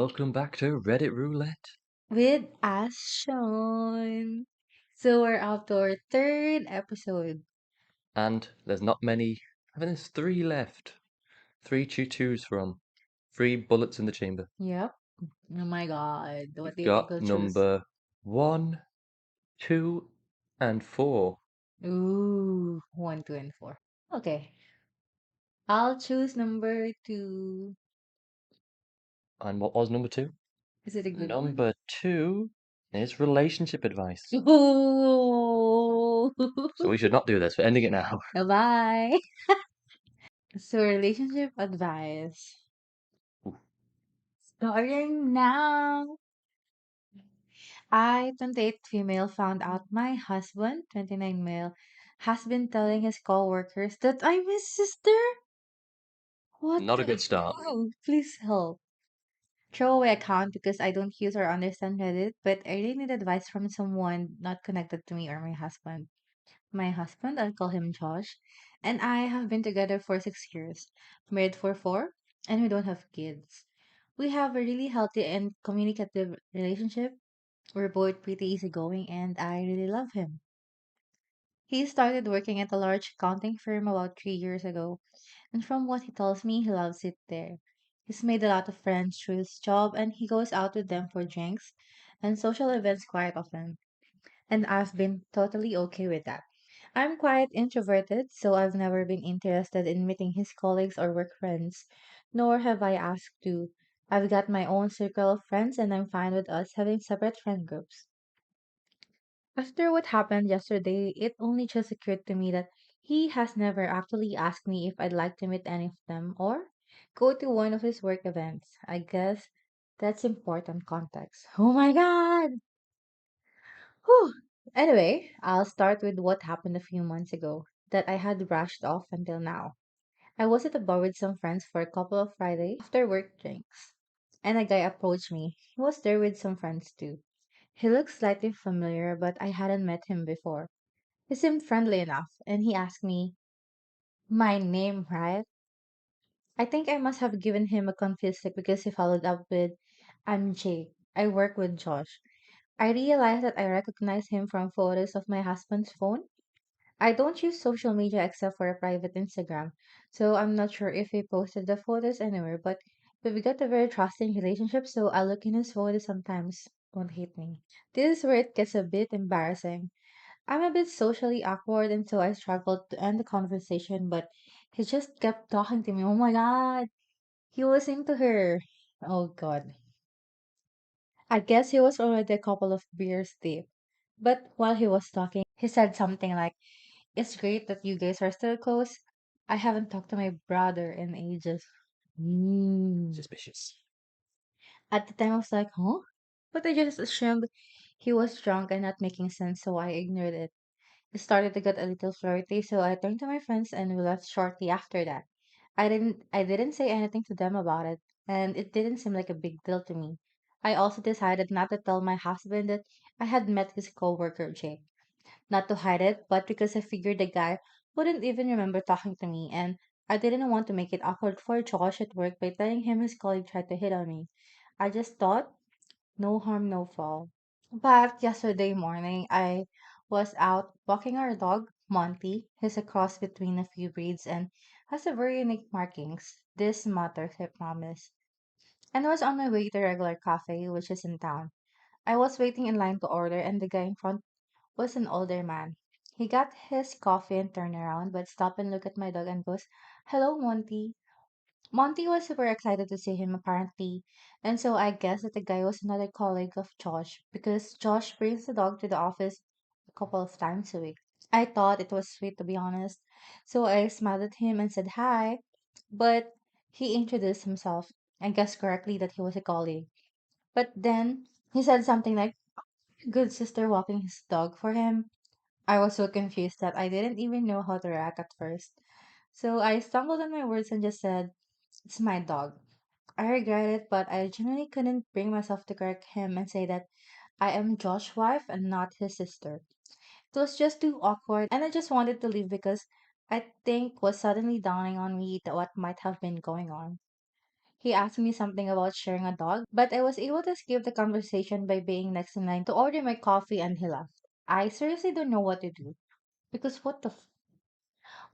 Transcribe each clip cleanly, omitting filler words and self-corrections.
Welcome back to Reddit Roulette. With us, Sean. So we're up to our third episode. And there's not many. I think there's three left. Three to choose from. Three bullets in the chamber. Yep. Oh my god. What We've do you think got we'll choose? number one, two, and four. Ooh, one, two, and four. Okay. I'll choose number two. And what was number two? Is it a good one? Number two is relationship advice. Ooh. So we should not do this. We're ending it now. Bye. So relationship advice. Starting now. I, 28 female, found out my husband, 29 male, has been telling his coworkers that I'm his sister. What Not a good the? start. Oh, please help. Throwaway account because I don't use or understand Reddit, but I really need advice from someone not connected to me or my husband. My husband, I'll call him Josh, and I have been together for 6 years, married for four, and we don't have kids. We have a really healthy and communicative relationship. We're both pretty easygoing, and I really love him. He started working at a large accounting firm about 3 years ago, and from what he tells me, he loves it there. He's made a lot of friends through his job, and he goes out with them for drinks and social events quite often. And I've been totally okay with that. I'm quite introverted, so I've never been interested in meeting his colleagues or work friends, nor have I asked to. I've got my own circle of friends, and I'm fine with us having separate friend groups. After what happened yesterday, it only just occurred to me that he has never actually asked me if I'd like to meet any of them or go to one of his work events. I guess that's important context. Oh my god! Whew. Anyway, I'll start with what happened a few months ago that I had brushed off until now. I was at a bar with some friends for a couple of Friday after work drinks, and a guy approached me. He was there with some friends too. He looked slightly familiar, but I hadn't met him before. He seemed friendly enough, and he asked me my name, right? I think I must have given him a confused look because he followed up with, I'm Jake. I work with Josh. I realized that I recognized him from photos of my husband's phone. I don't use social media except for a private Instagram, so I'm not sure if he posted the photos anywhere, but we've got a very trusting relationship, so I look in his photos sometimes. Don't hate me. This is where it gets a bit embarrassing. I'm a bit socially awkward, and so I struggled to end the conversation, but he just kept talking to me. Oh my god, he was into her. Oh god. I guess he was already a couple of beers deep. But while he was talking, he said something like, It's great that you guys are still close. I haven't talked to my brother in ages. Mm. Suspicious. At the time, I was like, huh? But I just assumed he was drunk and not making sense, so I ignored it. It started to get a little flirty, so I turned to my friends and we left shortly after that. I didn't say anything to them about it, and it didn't seem like a big deal to me. I also decided not to tell my husband that I had met his coworker Jake. Not to hide it, but because I figured the guy wouldn't even remember talking to me, and I didn't want to make it awkward for Josh at work by telling him his colleague tried to hit on me. I just thought, no harm, no foul. But yesterday morning, I was out walking our dog, Monty. He's a cross between a few breeds and has a very unique markings. This matters, I promise. And I was on my way to a regular cafe, which is in town. I was waiting in line to order, and the guy in front was an older man. He got his coffee and turned around, but stopped and looked at my dog and goes, Hello, Monty. Monty was super excited to see him, apparently, and so I guess that the guy was another colleague of Josh, because Josh brings the dog to the office a couple of times a week. I thought it was sweet, to be honest, so I smiled at him and said hi, but he introduced himself, I guess correctly that he was a colleague. But then he said something like, Good sister walking his dog for him. I was so confused that I didn't even know how to react at first. So I stumbled on my words and just said, It's my dog. I regret it, but I genuinely couldn't bring myself to correct him and say that I am Josh's wife and not his sister. It was just too awkward, and I just wanted to leave because I think was suddenly dawning on me that what might have been going on. He asked me something about sharing a dog, but I was able to skip the conversation by being next in line to order my coffee and he left. I seriously don't know what to do. Because what the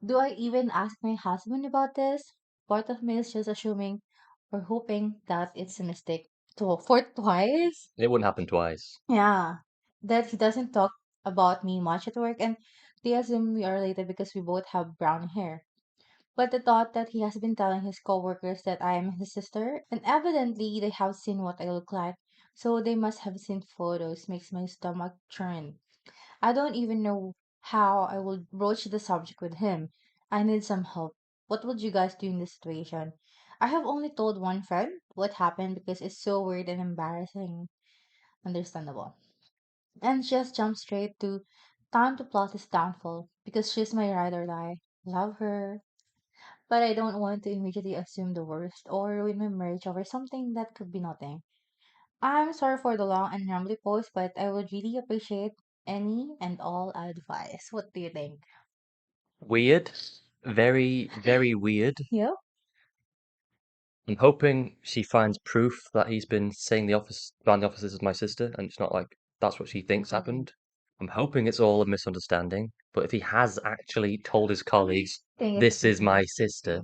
do I even ask my husband about this? Part of me is just assuming or hoping that it's a mistake. For twice? It wouldn't happen twice. Yeah. That he doesn't talk about me much at work and they assume we are related because we both have brown hair. But the thought that he has been telling his coworkers that I am his sister, and evidently they have seen what I look like, so they must have seen photos, makes my stomach churn. I don't even know how I will broach the subject with him. I need some help. What would you guys do in this situation? I have only told one friend what happened because it's so weird and embarrassing. Understandable. And just jump straight to time to plot his downfall because she's my ride or die. Love her. But I don't want to immediately assume the worst or ruin my marriage over something that could be nothing. I'm sorry for the long and rambly post, but I would really appreciate any and all advice. What do you think? Weird. Very, very weird. Yep. I'm hoping she finds proof that he's been saying the office around the office this is my sister, and it's not like that's what she thinks happened. I'm hoping it's all a misunderstanding, but if he has actually told his colleagues, Think it's this is different. my sister,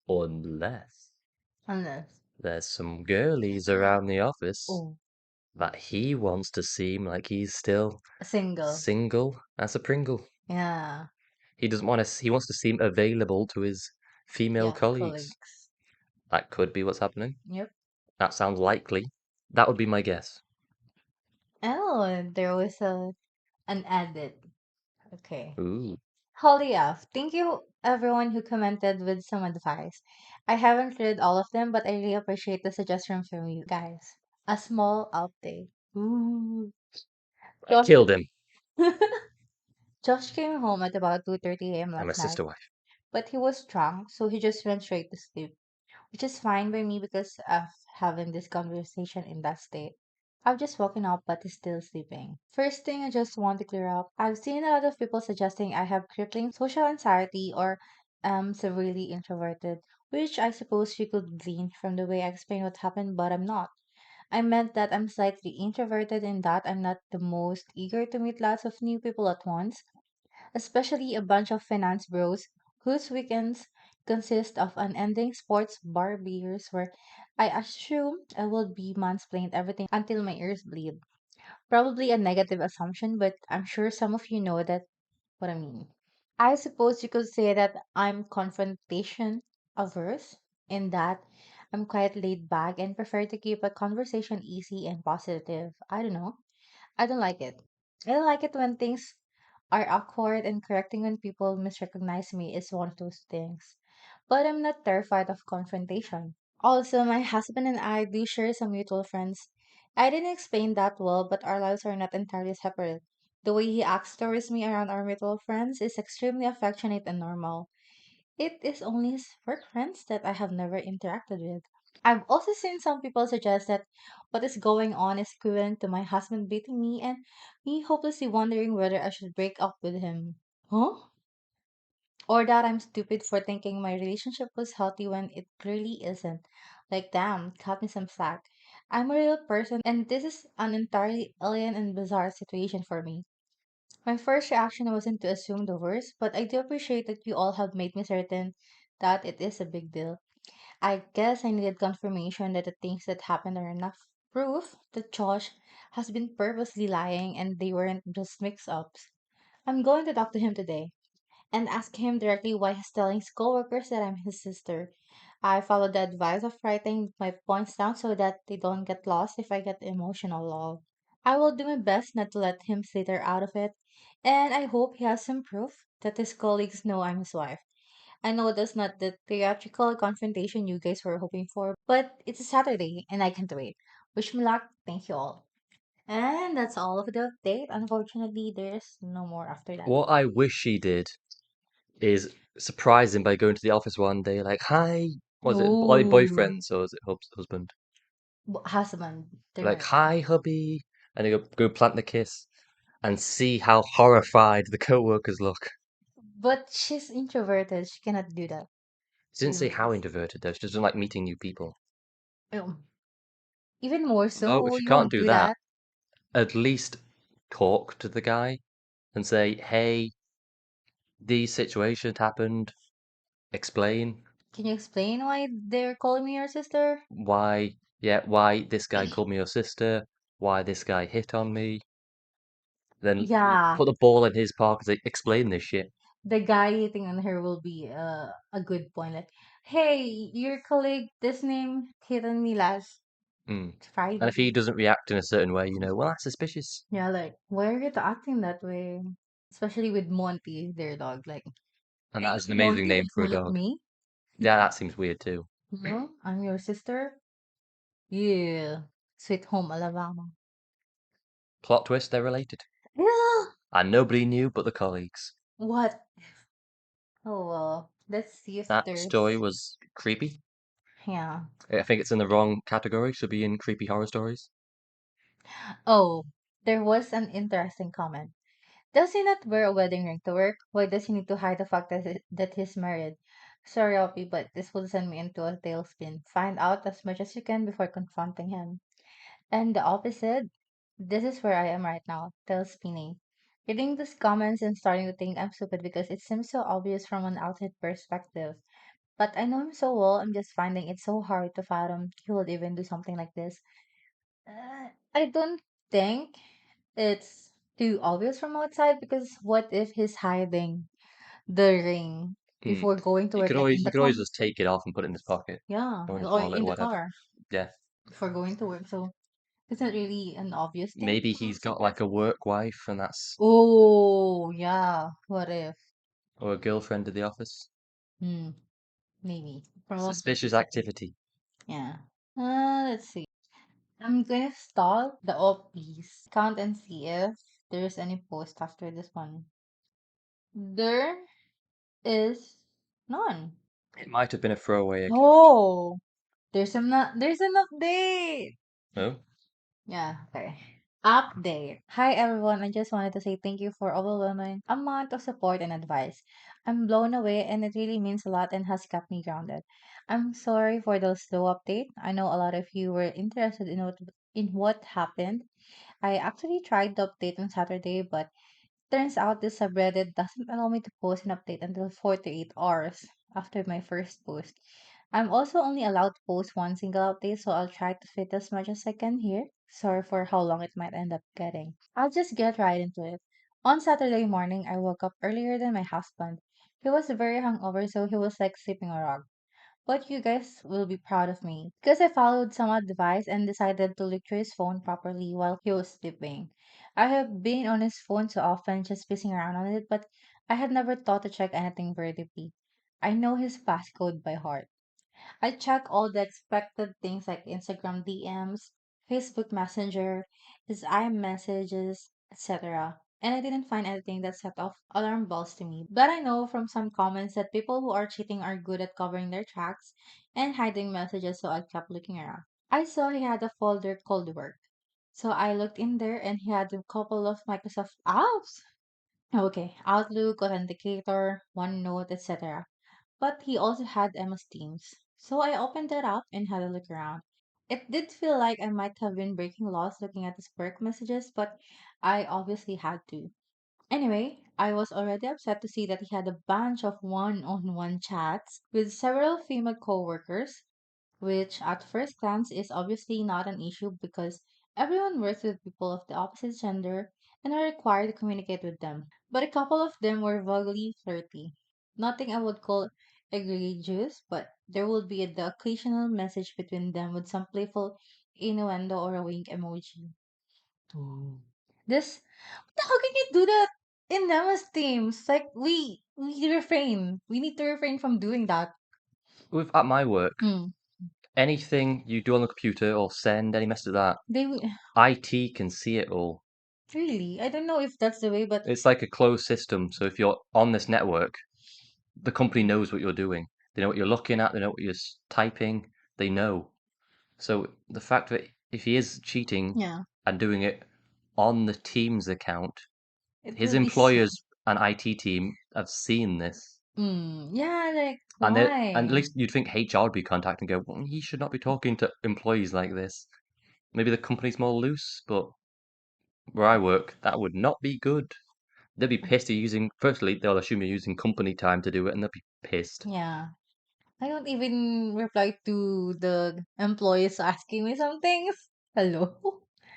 unless Unless. there's some girlies around the office Oh, that he wants to seem like he's still single. single as a Pringle. Yeah. He doesn't want to, he wants to seem available to his female Yeah, colleagues. colleagues. That could be what's happening. Yep. That sounds likely. That would be my guess. Oh, there was an edit. Okay. Ooh. Holy F. Thank you everyone who commented with some advice. I haven't read all of them, but I really appreciate the suggestion from you guys. A small update. Ooh. I Josh, killed him. Josh came home at about 2:30 a.m. I'm a last night, sister wife. but he was drunk, so he just went straight to sleep, which is fine by me because of having this conversation in that state. I've just woken up but is still sleeping. First thing I just want to clear up, I've seen a lot of people suggesting I have crippling social anxiety or am severely introverted, which I suppose you could glean from the way I explain what happened, but I'm not. I meant that I'm slightly introverted in that I'm not the most eager to meet lots of new people at once, especially a bunch of finance bros whose weekends consist of unending sports bar beers where I assume I will be mansplained everything until my ears bleed. Probably a negative assumption, but I'm sure some of you know that what I mean. I suppose you could say that I'm confrontation averse in that I'm quite laid back and prefer to keep a conversation easy and positive. I don't know. I don't like it. I don't like it when things are awkward and correcting when people misrecognize me is one of those things. But I'm not terrified of confrontation. Also, my husband and I do share some mutual friends. I didn't explain that well, but our lives are not entirely separate. The way he acts towards me around our mutual friends is extremely affectionate and normal. It is only his work friends that I have never interacted with. I've also seen some people suggest that what is going on is equivalent to my husband beating me and me hopelessly wondering whether I should break up with him. Huh? Or that I'm stupid for thinking my relationship was healthy when it clearly isn't. Like, damn, cut me some slack. I'm a real person and this is an entirely alien and bizarre situation for me. My first reaction wasn't to assume the worst, but I do appreciate that you all have made me certain that it is a big deal. I guess I needed confirmation that the things that happened are enough proof that Josh has been purposely lying and they weren't just mix ups. I'm going to talk to him today and ask him directly why he's telling his coworkers that I'm his sister. I followed the advice of writing my points down so that they don't get lost if I get emotional lol. I will do my best not to let him slither out of it, and I hope he has some proof that his colleagues know I'm his wife. I know that's not the theatrical confrontation you guys were hoping for, but it's a Saturday and I can't wait. Wish me luck. Thank you all. And that's all of the update. Unfortunately, there's no more after that. What I wish she did is surprise him by going to the office one day, like, hi, was it like Ooh. boyfriends or is it husband? Husband. They're Like, married. hi, hubby, and they go plant the kiss and see how horrified the co-workers look. But she's introverted. She cannot do that. She didn't say how introverted though. She doesn't like meeting new people. Um, Even more Although if so, you you can't won't do do that, that. at least talk to the guy and say, "Hey, these situations happened. Explain Can you explain why they're calling me your sister? why, yeah, why this guy called me your sister, why this guy hit on me." Then Yeah, put the ball in his park and say, "Explain this shit." the guy hitting on her will be a good point. Like, hey, your colleague, this name hit on me last Mm. And if he Friday. doesn't react in a certain way, well, that's suspicious. Yeah, like, why are you acting that way? Especially with Monty, their dog. Like, And that hey, is an amazing Monty, name it's for a not dog. me. Yeah, that seems weird too. No, I'm your sister. Yeah, Sweet Home Alabama. Plot twist, they're related. Yeah. And nobody knew but the colleagues. What? Oh well, let's see if That story there's. was creepy. Yeah. I think it's in the wrong category. Should be in creepy horror stories. Oh, there was an interesting comment. Does he not wear a wedding ring to work? Why does he need to hide the fact that he's married? Sorry, Oppie, but this will send me into a tailspin. Find out as much as you can before confronting him. And the opposite, this is where I am right now, tailspinning. Reading these comments and starting to think I'm stupid because it seems so obvious from an outside perspective. But I know him so well, I'm just finding it so hard to fathom he would even do something like this. I don't think it's too obvious from outside because what if he's hiding the ring Hmm. before going to work, like in You the could always com? just take it off and put it in his pocket Yeah, or in his or wallet or in the whatever. car Yeah. before going to work. So it's not really an obvious thing. Maybe he's got like a work wife and that's Oh, yeah. What if? or a girlfriend at the office. Hmm, maybe. Probably. Suspicious activity. Yeah. Let's see. I'm gonna stop the OP's count and see if there's any post after this one. There is none. It might have been a throwaway account. Oh, there's an update. No? Yeah, okay. Update. Hi everyone, I just wanted to say thank you for overwhelming amount of support and advice. I'm blown away and it really means a lot and has kept me grounded. I'm sorry for the slow update. I know a lot of you were interested in what happened. I actually tried the update on Saturday, but turns out this subreddit doesn't allow me to post an update until 48 hours after my first post. I'm also only allowed to post one single update, so I'll try to fit as much as I can here. Sorry for how long it might end up getting. I'll just get right into it. On Saturday morning, I woke up earlier than my husband. He was very hungover, so he was like sleeping a rug. But you guys will be proud of me because I followed some advice and decided to look through his phone properly while he was sleeping. I have been on his phone so often just pissing around on it, but I had never thought to check anything very deeply. I know his passcode by heart. I check all the expected things like Instagram DMs, Facebook Messenger, his iMessages, etc. And I didn't find anything that set off alarm bells to me. But I know from some comments that people who are cheating are good at covering their tracks and hiding messages, so I kept looking around. I saw he had a folder called work. So I looked in there and he had a couple of Microsoft apps. Okay, Outlook, Authenticator, OneNote, etc. But he also had MS Teams. So I opened that up and had a look around. It did feel like I might have been breaking laws looking at his work messages, but I obviously had to. Anyway, I was already upset to see that he had a bunch of one-on-one chats with several female coworkers, which at first glance is obviously not an issue because everyone works with people of the opposite gender and are required to communicate with them. But a couple of them were vaguely flirty. Nothing I would call egregious, but there would be the occasional message between them with some playful innuendo or a wink emoji. Ooh. This, how can you do that in Nema's teams? Like we refrain. We need to refrain from doing that. With at my work, Hmm. anything you do on the computer or send any message like They that, IT can see it all. really. I don't know if that's the way, but It's like a closed system. So if you're on this network, the company knows what you're doing. They know what you're looking at. They know what you're typing. They know. So the fact that if he is cheating yeah, and doing it on the Teams account, it his will be. employers and IT team have seen this. Yeah, like And at why? least you'd think HR would be contacting and go, well, he should not be talking to employees like this. Maybe the company's more loose, but where I work, that would not be good. They'd be pissed you're using, firstly, they'll assume you're using company time to do it, and they'll be pissed. Yeah. I don't even reply to the employees asking me some things. Hello?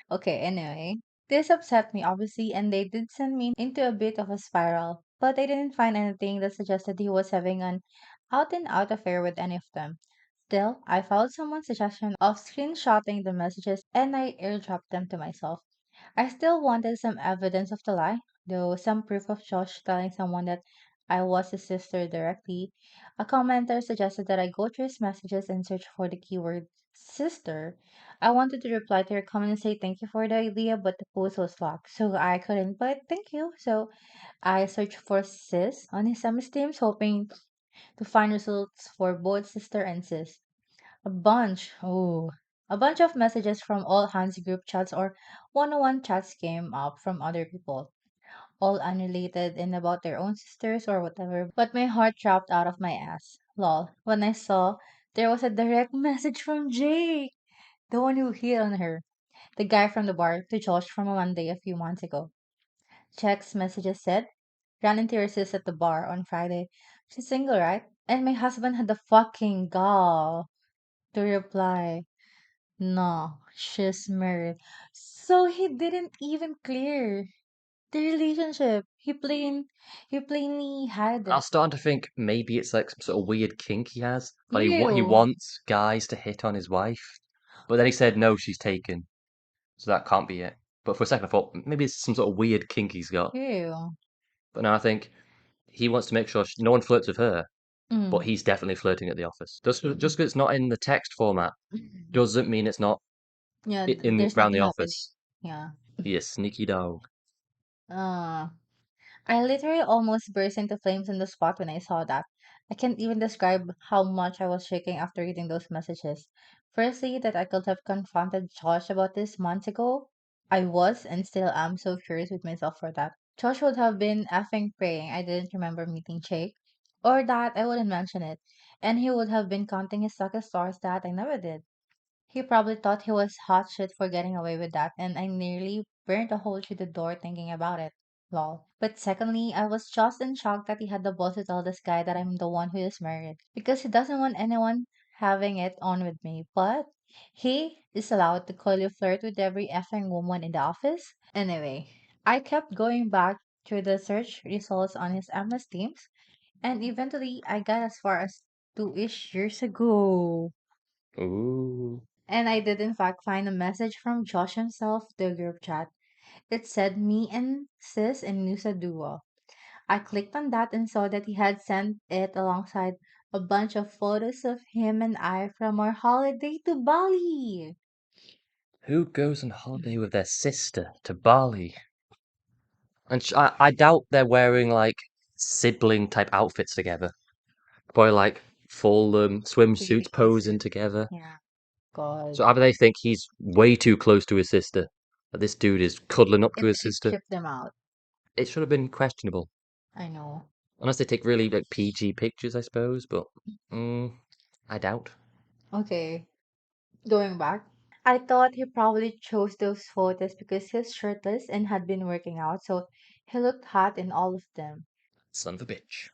Okay, anyway. This upset me obviously and they did send me into a bit of a spiral. But I didn't find anything that suggested he was having an out and out affair with any of them. Still, I followed someone's suggestion of screenshotting the messages and I airdropped them to myself. I still wanted some evidence of the lie, though some proof of Josh telling someone that I was his sister directly. A commenter suggested that I go through his messages and search for the keyword sister. I wanted to reply to her comment and say thank you for the idea, but the post was locked, so I couldn't. But thank you. So I searched for sis on his teams, hoping to find results for both sister and sis. A bunch of messages from all hands group chats or one-on-one chats came up from other people, all unrelated and about their own sisters or whatever. But my heart dropped out of my ass. Lol. When I saw there was a direct message from Jake, the one who hit on her, the guy from the bar to Josh from a Monday a few months ago. Jack's messages said, ran into your sis at the bar on Friday. She's single, right? And my husband had the fucking gall to reply. No, she's married. So he didn't even clear the relationship. He plainly had I it. was starting to think maybe it's like some sort of weird kink he has. Like he Ew. wants guys to hit on his wife. But then he said no, she's taken. So that can't be it. But for a second I thought maybe it's some sort of weird kink he's got. Ew. But now I think he wants to make sure no one flirts with her, but Mm. he's definitely flirting at the office. Just 'cause it's not in the text format doesn't mean it's not Yeah, in there's around the nothing happening. office. Yeah. You sneaky dog. Uh, I literally almost burst into flames on the spot when I saw that. I can't even describe how much I was shaking after reading those messages. Firstly, that I could have confronted Josh about this months ago. I was and still am so furious with myself for that. Josh would have been effing praying I didn't remember meeting Jake, or that I wouldn't mention it, and he would have been counting his lucky stars that I never did. He probably thought he was hot shit for getting away with that, and I nearly burnt a hole through the door thinking about it. Lol. But secondly, I was just in shock that he had the balls to tell this guy that I'm the one who is married. Because he doesn't want anyone having it on with me. But he is allowed to call you flirt with every effing woman in the office. Anyway, I kept going back through the search results on his MS Teams, and eventually I got as far as 2-ish years ago. Ooh. And I did in fact find a message from Josh himself, the group chat. It said me and sis and Nusa duo. I clicked on that and saw that he had sent it alongside a bunch of photos of him and I from our holiday to Bali. Who goes on holiday with their sister to Bali? And I doubt they're wearing like sibling type outfits together. Probably like full swimsuits Please. posing together. Yeah, God. So either they think he's way too close to his sister, that this dude is cuddling up to his It sister. tripped them out. It should have been questionable. I know. Unless they take really like PG pictures, I suppose, but mm, I doubt. Okay, going back. I thought he probably chose those photos because he's shirtless and had been working out, so he looked hot in all of them. Son of a bitch.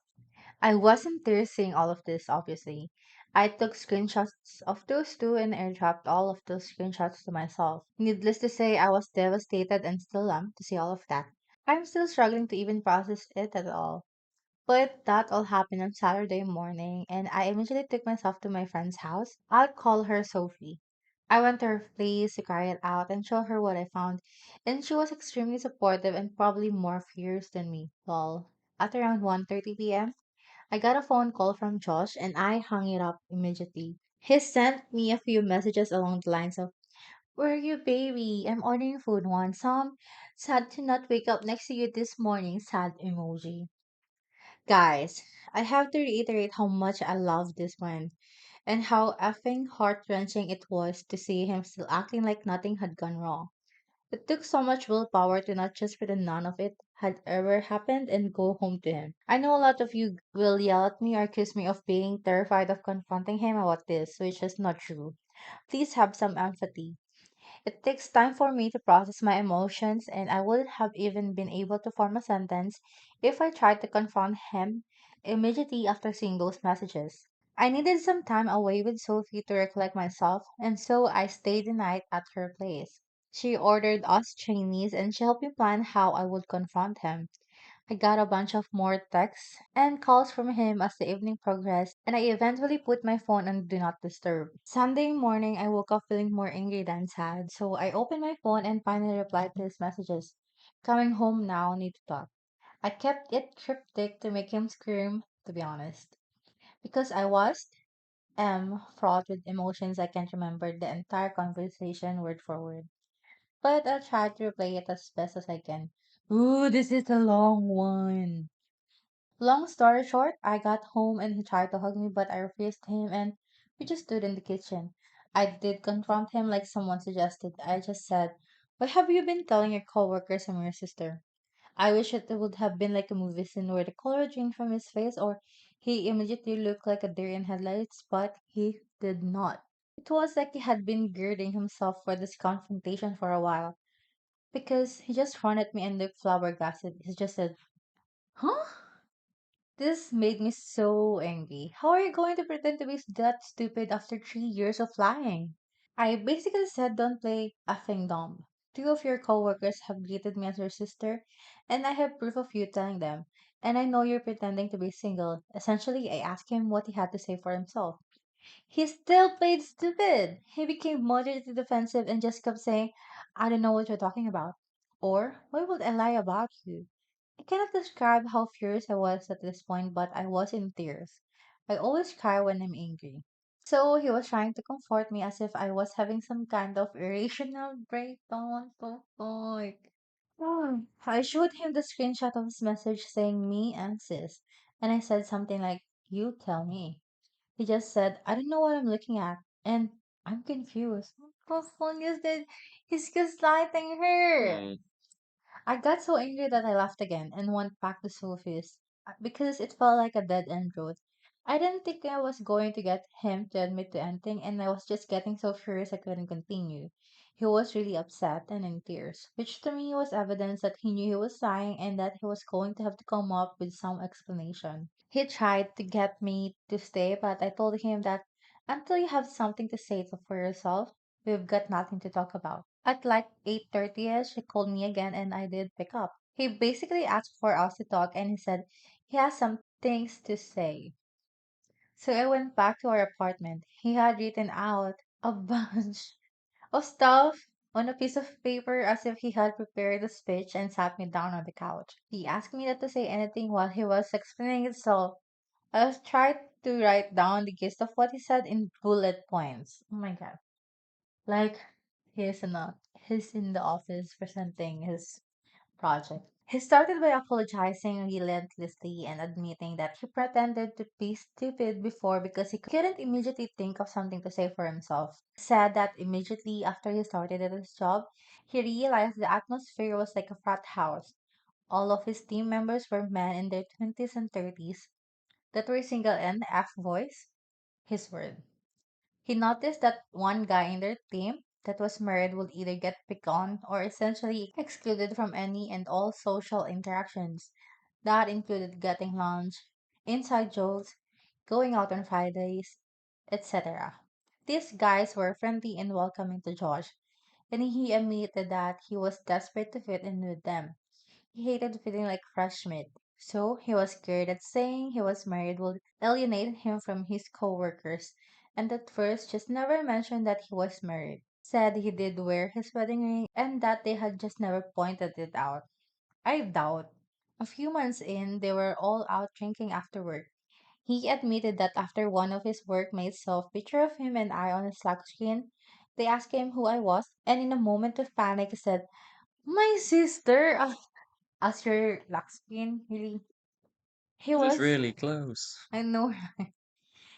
I wasn't there seeing all of this, obviously. I took screenshots of those two and airdropped all of those screenshots to myself. Needless to say, I was devastated and still am to see all of that. I'm still struggling to even process it at all. But that all happened on Saturday morning, and I immediately took myself to my friend's house. I'll call her Sophie. I went to her place to cry it out and show her what I found, and she was extremely supportive and probably more fierce than me. Lol. At around 1:30 p.m., I got a phone call from Josh and I hung it up immediately. He sent me a few messages along the lines of, "Where are you, baby? I'm ordering food. Want some? Sad to not wake up next to you this morning. Sad emoji." Guys, I have to reiterate how much I love this man and how effing heart wrenching it was to see him still acting like nothing had gone wrong. It took so much willpower to not just pretend none of it had ever happened and go home to him. I know a lot of you will yell at me or accuse me of being terrified of confronting him about this, which is not true. Please have some empathy. It takes time for me to process my emotions, and I wouldn't have even been able to form a sentence if I tried to confront him immediately after seeing those messages. I needed some time away with Sophie to recollect myself, and so I stayed the night at her place. She ordered us Chinese and she helped me plan how I would confront him. I got a bunch of more texts and calls from him as the evening progressed, and I eventually put my phone on Do Not Disturb. Sunday morning, I woke up feeling more angry than sad, so I opened my phone and finally replied to his messages. Coming home now, need to talk. I kept it cryptic to make him scream, to be honest. Because I was fraught with emotions, I can't remember the entire conversation word for word. But I'll try to replay it as best as I can. Ooh, this is a long one. Long story short, I got home and he tried to hug me, but I refused him and we just stood in the kitchen. I did confront him like someone suggested. I just said, "What have you been telling your coworkers and your sister?" I wish it would have been like a movie scene where the color changed from his face or he immediately looked like a deer in headlights, but he did not. It was like he had been girding himself for this confrontation for a while because he just frowned at me and looked flabbergasted. He just said, "Huh?" This made me so angry. How are you going to pretend to be that stupid after 3 years of lying? I basically said, "Don't play effing dumb. Two of your coworkers have greeted me as your sister, and I have proof of you telling them. And I know you're pretending to be single." Essentially, I asked him what he had to say for himself. He still played stupid. He became moderately defensive and just kept saying, "I don't know what you're talking about." Or, "Why would I lie about you?" I cannot describe how furious I was at this point, but I was in tears. I always cry when I'm angry. So he was trying to comfort me as if I was having some kind of irrational breakdown. Like, I showed him the screenshot of his message saying "me and sis," and I said something like, "You tell me." He just said, "I don't know what I'm looking at," and I'm confused. What the fuck is that? He's gaslighting her. Mm. I got so angry that I laughed again and went back to Sophie's because it felt like a dead end road. I didn't think I was going to get him to admit to anything, and I was just getting so furious I couldn't continue. He was really upset and in tears, which to me was evidence that he knew he was lying and that he was going to have to come up with some explanation. He tried to get me to stay, but I told him that until you have something to say for yourself, we've got nothing to talk about. At like 8:30ish, he called me again and I did pick up. He basically asked for us to talk and he said he has some things to say. So I went back to our apartment. He had written out a bunch of stuff on a piece of paper as if he had prepared a speech and sat me down on the couch. He asked me not to say anything while he was explaining himself. I was tried to write down the gist of what he said in bullet points. Oh my god. Like he's in the office presenting his project. He started by apologizing relentlessly and admitting that he pretended to be stupid before because he couldn't immediately think of something to say for himself. Said that immediately after he started at his job, he realized the atmosphere was like a frat house. All of his team members were men in their 20s and 30s that were single and F voice, his word. He noticed that one guy in their team that was married would either get picked on or essentially excluded from any and all social interactions. That included getting lunch, inside jokes, going out on Fridays, etc. These guys were friendly and welcoming to Josh, and he admitted that he was desperate to fit in with them. He hated feeling like fresh meat, so he was scared that saying he was married would alienate him from his coworkers, and at first just never mentioned that he was married. Said he did wear his wedding ring and that they had just never pointed it out. I doubt. A few months in, they were all out drinking after work. He admitted that after one of his workmates saw a picture of him and I on a Slack screen, they asked him who I was, and in a moment of panic, he said, "My sister!" As your lock screen, really. He It was was, really close. I know,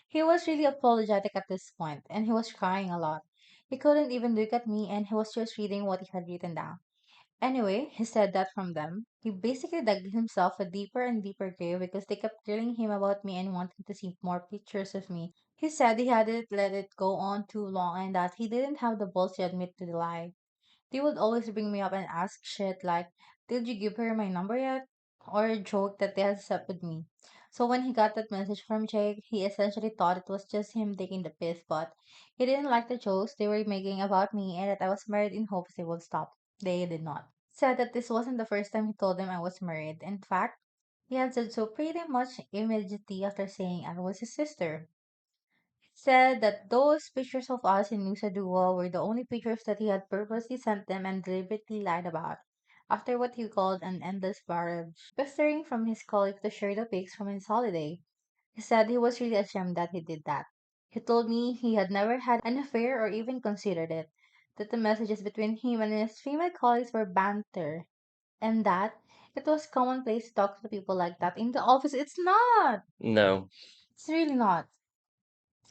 he was really apologetic at this point, and he was crying a lot. He couldn't even look at me and he was just reading what he had written down. Anyway, he said that from them. He basically dug himself a deeper and deeper grave because they kept telling him about me and wanting to see more pictures of me. He said he hadn't let it go on too long and that he didn't have the balls to admit to the lie. They would always bring me up and ask shit like, "Did you give her my number yet?" Or joke that they had slept with me. So when he got that message from Jake, he essentially thought it was just him taking the piss, but he didn't like the jokes they were making about me and that I was married in hopes they would stop. They did not. Said that this wasn't the first time he told them I was married. In fact, he had said so pretty much immediately after saying I was his sister. Said that those pictures of us in Nusa Dua were the only pictures that he had purposely sent them and deliberately lied about. After what he called an endless barrage, pestering from his colleague to share the pics from his holiday. He said he was really ashamed that he did that. He told me he had never had an affair or even considered it, that the messages between him and his female colleagues were banter, and that it was commonplace to talk to people like that in the office. It's not! No. It's really not.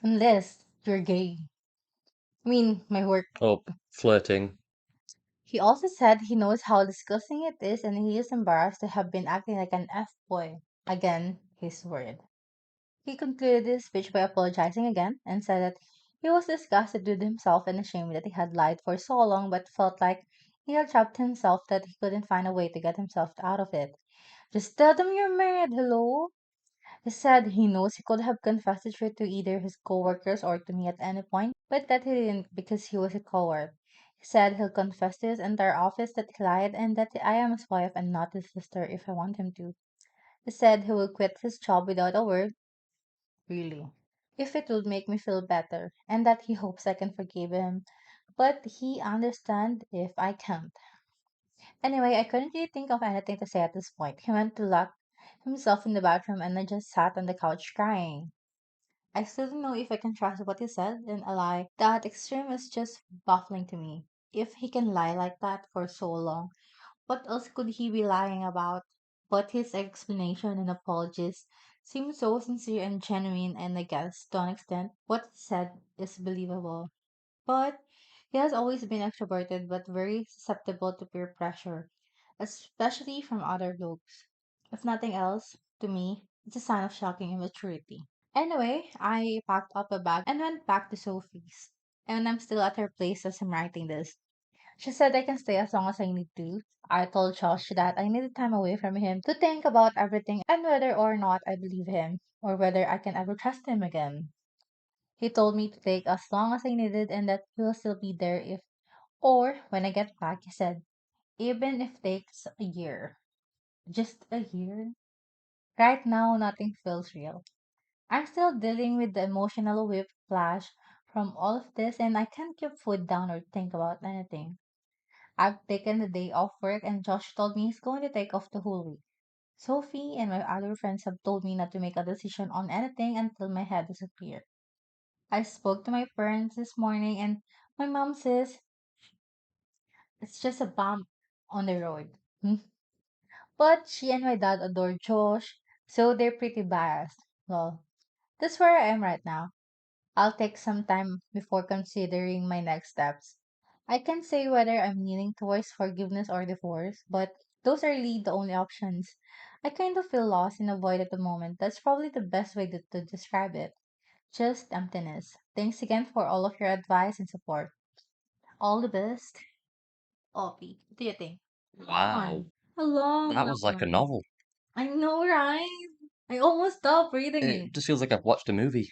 Unless you're gay. I mean, my work. Or flirting. He also said he knows how disgusting it is and he is embarrassed to have been acting like an F boy. Again, his word. He concluded his speech by apologizing again and said that he was disgusted with himself and ashamed that he had lied for so long but felt like he had trapped himself that he couldn't find a way to get himself out of it. Just tell them you're married, hello? He said he knows he could have confessed the truth to either his coworkers or to me at any point, but that he didn't because he was a coward. He said he'll confess to his entire office that he lied and that I am his wife and not his sister if I want him to. He said he will quit his job without a word, really, if it would make me feel better, and that he hopes I can forgive him, but he understand if I can't. Anyway, I couldn't really think of anything to say at this point. He went to lock himself in the bathroom and I just sat on the couch crying. I still don't know if I can trust what he said and a lie. That extreme is just baffling to me. If he can lie like that for so long, what else could he be lying about? But his explanation and apologies seem so sincere and genuine, and I guess to an extent, what he said is believable. But he has always been extroverted but very susceptible to peer pressure, especially from other blokes. If nothing else, to me, it's a sign of shocking immaturity. Anyway, I packed up a bag and went back to Sophie's. And I'm still at her place as I'm writing this. She said I can stay as long as I need to. I told Josh that I needed time away from him to think about everything and whether or not I believe him, or whether I can ever trust him again. He told me to take as long as I needed and that he will still be there if, or when I get back, he said, even if it takes a year. Just a year? Right now, nothing feels real. I'm still dealing with the emotional whiplash from all of this, and I can't keep food down or think about anything. I've taken the day off work, and Josh told me he's going to take off the whole week. Sophie and my other friends have told me not to make a decision on anything until my head is clear. I spoke to my parents this morning, and my mom says it's just a bump on the road. Hmm? But she and my dad adore Josh, so they're pretty biased. Well, that's where I am right now. I'll take some time before considering my next steps. I can't say whether I'm leaning towards forgiveness or divorce, but those are really the only options. I kind of feel lost and avoid at the moment. That's probably the best way to describe it. Just emptiness. Thanks again for all of your advice and support. All the best. Oppie, what do you think? Wow. A long That was like a one. novel. I know, right? I almost stopped reading it. It just feels like I've watched a movie.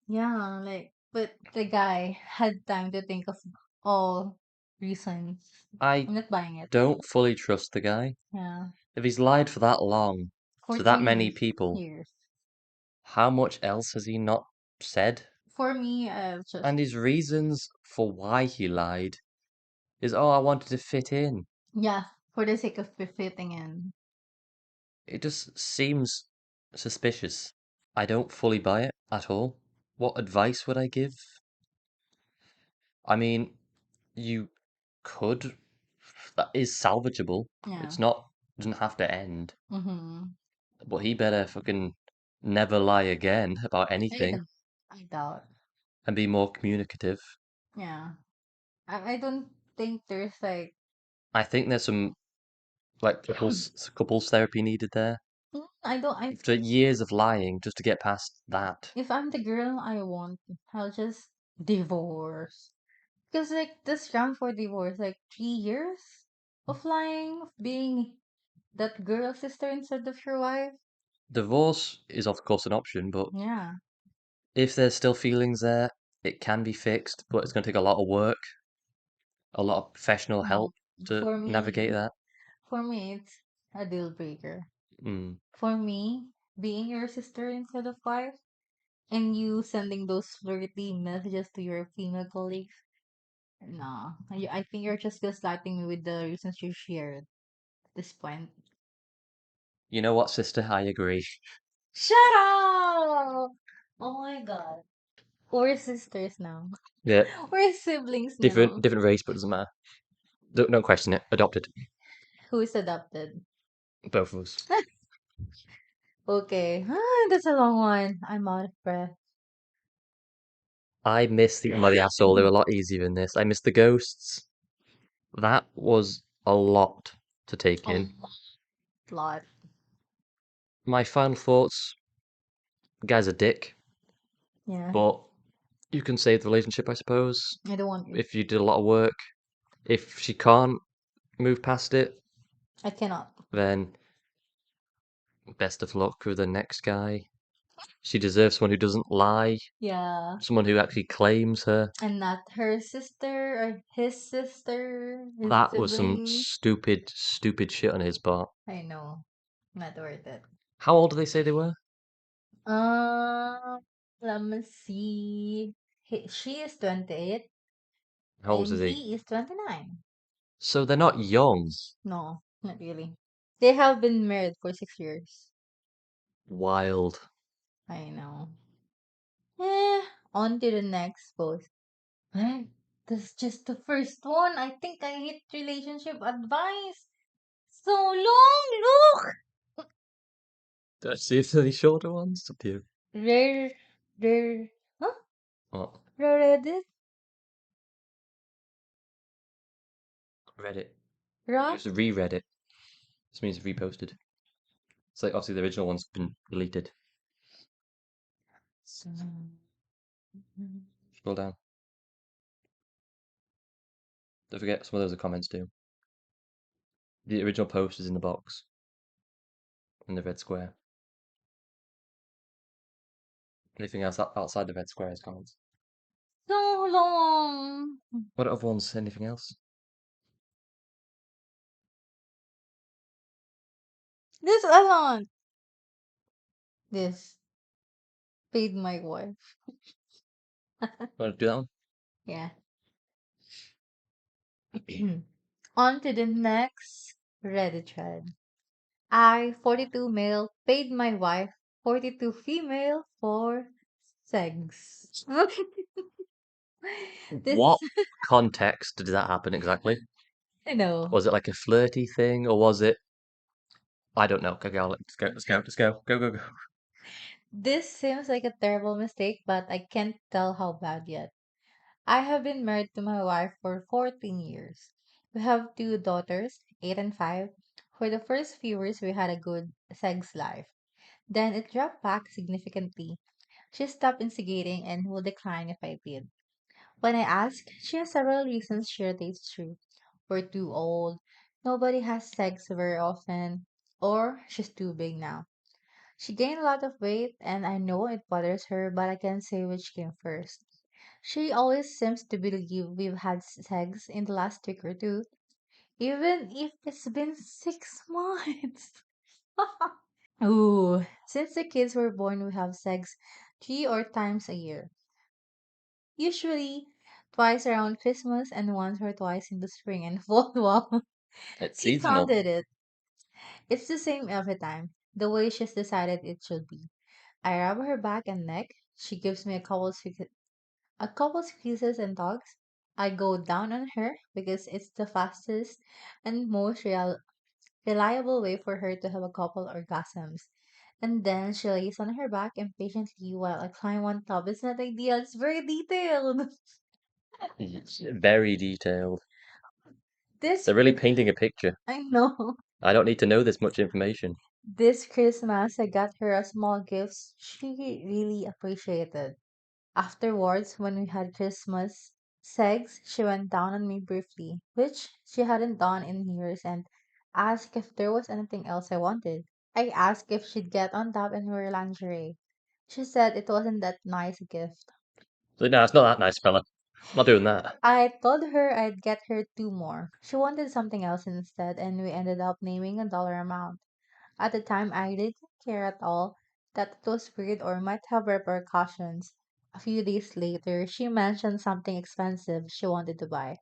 Yeah, like, but the guy had time to think of all reasons. I I'm not buying it. don't fully trust the guy. Yeah, If he's lied for that long to that 14 many people, years. how much else has he not said? For me, And just, his reasons for why he lied is, oh, I wanted to fit in. yeah, for the sake of fitting in. It just seems suspicious. I don't fully buy it at all. What advice would I give? I mean, you could. That is salvageable. Yeah. It's not, doesn't have to end. Mm-hmm. But he better fucking never lie again about I anything doubt. I doubt. and be more communicative. Yeah. I don't think there's like I think there's some like couples therapy needed there. I don't I After years of lying just to get past that. if I'm the girl I want, I'll just divorce. Because like this round for divorce, like 3 years of lying, of being that girl sister instead of your wife. Divorce is of course an option, but Yeah. if there's still feelings there, it can be fixed, but it's going to take a lot of work, a lot of professional No. help to For navigate me that. for me it's a deal breaker. Mm. For me, being your sister instead of wife and you sending those flirty messages to your female colleagues. No, I think you're just gaslighting me with the reasons you shared at this point. You know what, sister? I agree. Shut up! Oh my god. We're sisters now. Yeah, We're siblings different now. different race, but doesn't matter. Don't question it. Adopted, Who is adopted? both of us. Okay. That's a long one. I'm out of breath. I miss the Muddy Asshole. They were a lot easier than this. I miss the ghosts. That was a lot to take A in. lot. My final thoughts: the guy's a dick, Yeah. but you can save the relationship, I suppose, I don't want you. if you did a lot of work. If she can't move past it, I cannot. then best of luck with the next guy. She deserves someone who doesn't lie, Yeah. someone who actually claims her. And not her sister, his That was some siblings. stupid, stupid shit on his part. I know. Not worth it. How old do they say they were? Um, let me see. She is 28 How old and is he? he is 29. So they're not young. No, not really. They have been married for 6 years. Wild. I know. Eh, on to the next post. Eh, that's just the first one. I think I hit relationship advice. So long, look! Did I see if there's any shorter ones? It's up to you. Rare, rare, huh? What? Rare Reddit? Reddit. You Ra? just reread it. This means reposted. It's like obviously the original one's been deleted. So, Scroll down. Don't forget some of those are comments too. The original post is in the box in the red square. Anything else outside the red square is comments. so long. What other ones? Anything else? This alone. This paid my wife. Want to do that one? Yeah. On to the next Reddit thread. I, 42 male, paid my wife, 42 female, for sex. What This, context did that happen exactly? you know, Was it like a flirty thing, or was it? I don't know. Okay, let's go. Let's go. Let's go. Go. Go. Go. this seems like a terrible mistake, but I can't tell how bad yet. I have been married to my wife for 14 years. We have two daughters, 8 and 5. For the first few years, we had a good sex life. Then it dropped back significantly. She stopped instigating and will decline if I did. When I ask, she has several reasons she relates true. We're too old, nobody has sex very often, or she's too big now. She gained a lot of weight, and I know it bothers her, but I can't say which came first. She always seems to believe we've had sex in the last week or two, even if it's been 6 months. Ooh, since the kids were born, we have sex 3 or 4 times a year. Usually twice around Christmas and once or twice in the spring and fall. Wow, It's he seasonal. counted it. It's the same every time, the way she's decided it should be. I rub her back and neck. She gives me a couple squeezes and tugs. I go down on her because it's the fastest and most reliable way for her to have a couple orgasms. And then she lays on her back impatiently while I climb on top. It's not ideal. It's very detailed. It's very detailed. This They're really Chris- painting a picture. I know. I don't need to know this much information. This Christmas, I got her a small gift she really appreciated. Afterwards, when we had Christmas segs, she went down on me briefly, which she hadn't done in years, and asked if there was anything else I wanted. I asked if she'd get on top and wear lingerie. She said it wasn't that nice a gift. So, no, it's not that nice, fella. I'm not doing that. I told her I'd get her two more. She wanted something else instead, and we ended up naming a dollar amount. At the time, I didn't care at all that it was weird or might have repercussions. A few days later, she mentioned something expensive she wanted to buy.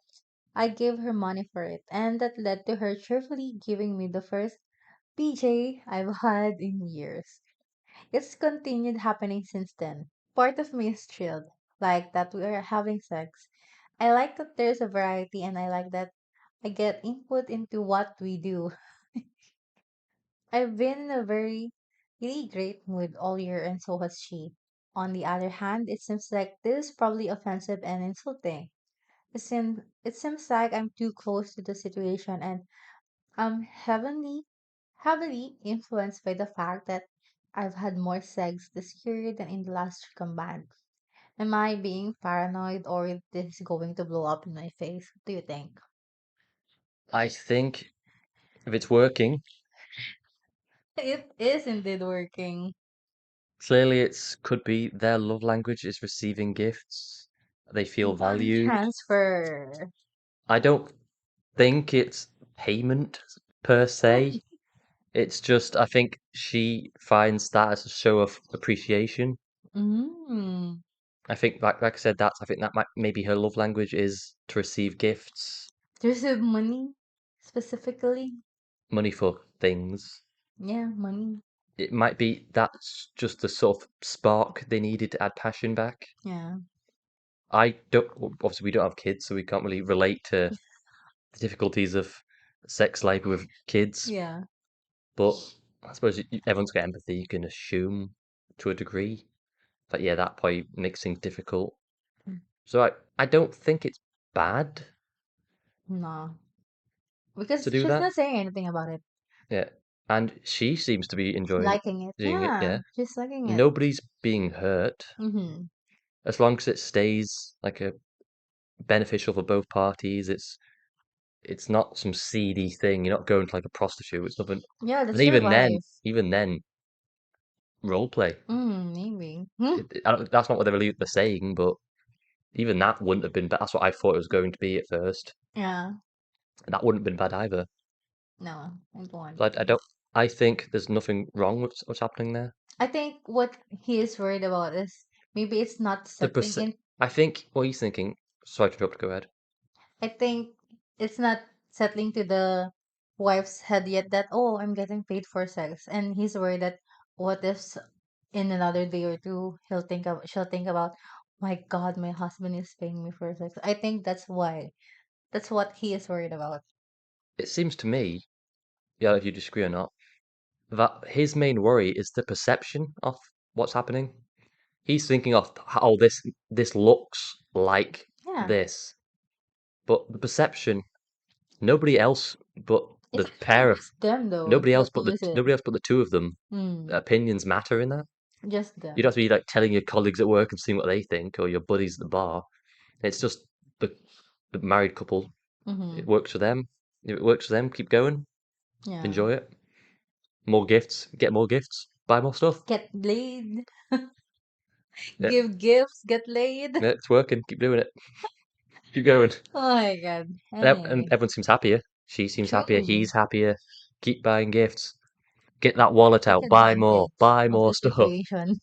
I gave her money for it, and that led to her cheerfully giving me the first PJ I've had in years. It's continued happening since then. Part of me is thrilled, like that we are having sex. I like that there's a variety, and I like that I get input into what we do. I've been in a really great mood all year, and so has she. On the other hand, it seems like this is probably offensive and insulting. It seems like I'm too close to the situation, and I'm heavily influenced by the fact that I've had more sex this year than in the last three combined. Am I being paranoid, or is this going to blow up in my face? What do you think? I think if it's working, It is indeed working. clearly it's could be their love language is receiving gifts. They feel Money valued. transfer. I don't think it's payment per se. It's just I think she finds that as a show of appreciation. Mm. I think like I said, that's I think that might maybe her love language is to receive gifts, To receive money specifically? money for things. Yeah, money. It might be that's just the sort of spark they needed to add passion back. Yeah. I don't, obviously we don't have kids, so we can't really relate to the difficulties of sex life with kids. Yeah. But I suppose everyone's got empathy. You can assume to a degree that yeah, that probably makes things difficult. Mm. So I don't think it's bad No. to Because do she's that. not saying anything about it. Yeah, and she seems to be enjoying Liking it. doing it. Yeah. Yeah, She's liking it. nobody's being hurt Mm-hmm. as long as it stays like a beneficial for both parties. It's not some seedy thing. You're not going to like a prostitute. It's nothing. Yeah, And that's your wife. even then, role play. Maybe. Hmm? That's not what they're saying, but even that wouldn't have been. That's what I thought it was going to be at first, Yeah. and that wouldn't have been bad either. No, I don't. But I don't. I think there's nothing wrong with what's happening there. I think what he is worried about is maybe it's not The settling perce- in. I think what he's thinking. Sorry to interrupt. Go ahead. I think it's not settling to the wife's head yet that, oh, I'm getting paid for sex. And he's worried that what if in another day or two she'll think about, my God, my husband is paying me for sex. I think that's why. That's what he is worried about. It seems to me, yeah, if you disagree or not, that his main worry is the perception of what's happening. He's thinking of how this looks like Yeah. this, but the perception. Nobody else but It's the actually pair of just them though that knows it. nobody else but the two of them. Hmm. Opinions matter in that. Just You don't them. have to be like telling your colleagues at work and seeing what they think, or your buddies at the bar. It's just the the married couple. It Mm-hmm. works for them. If it works for them, keep going. Yeah. Enjoy it. More gifts. Get more gifts. Buy more stuff. Get laid. Yeah, Give gifts. Get laid. yeah it's working. Keep doing it. Keep going. Oh my God. And Anyway. everyone seems happier. She seems happier. True. He's happier. Keep buying gifts. Get that wallet Take out. Buy more. advantage Buy of more the stuff. situation.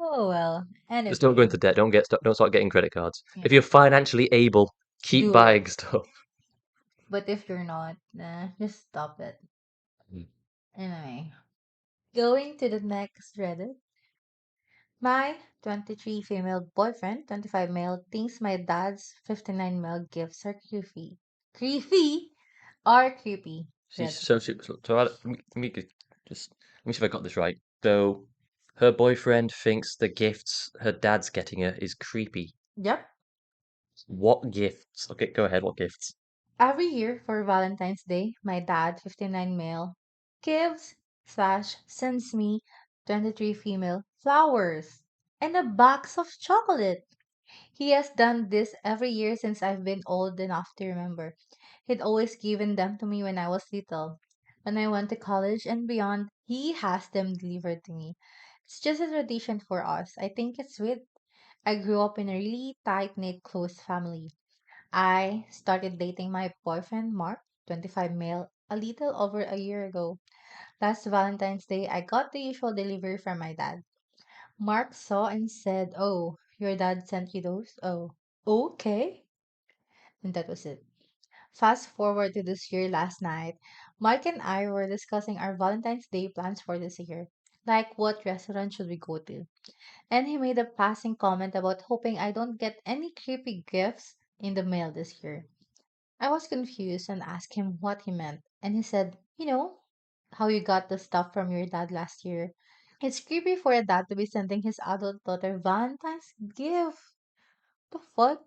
Oh well. Just don't go Anyway. into debt. Don't start getting credit cards. If Yeah. you're financially able, keep Do it. buying stuff. But if you're not, just stop it. Mm. Anyway. Going to the next Reddit. My 23 female boyfriend, 25 male, thinks my dad's 59 male gifts are creepy. Creepy? Are creepy. She's Red. so let me see if I got this right. So her boyfriend thinks the gifts her dad's getting her is creepy. Yep. What gifts? Okay, go ahead. What gifts? Every year for Valentine's Day, my dad, 59 male, gives slash sends me 23 female flowers and a box of chocolate. He has done this every year since I've been old enough to remember. He'd always given them to me when I was little. When I went to college and beyond, he has them delivered to me. It's just a tradition for us. I think it's sweet. I grew up in a really tight knit, close family. I started dating my boyfriend, Mark, 25 male, a little over a year ago. Last Valentine's Day, I got the usual delivery from my dad. Mark saw and said, "Oh, your dad sent you those? Oh, okay." And that was it. Fast forward to this year last night, Mark and I were discussing our Valentine's Day plans for this year. Like, what restaurant should we go to? And he made a passing comment about hoping I don't get any creepy gifts in the mail this year. I was confused and asked him what he meant. And he said, how you got the stuff from your dad last year. It's creepy for a dad to be sending his adult daughter Valentine's gift. The fuck?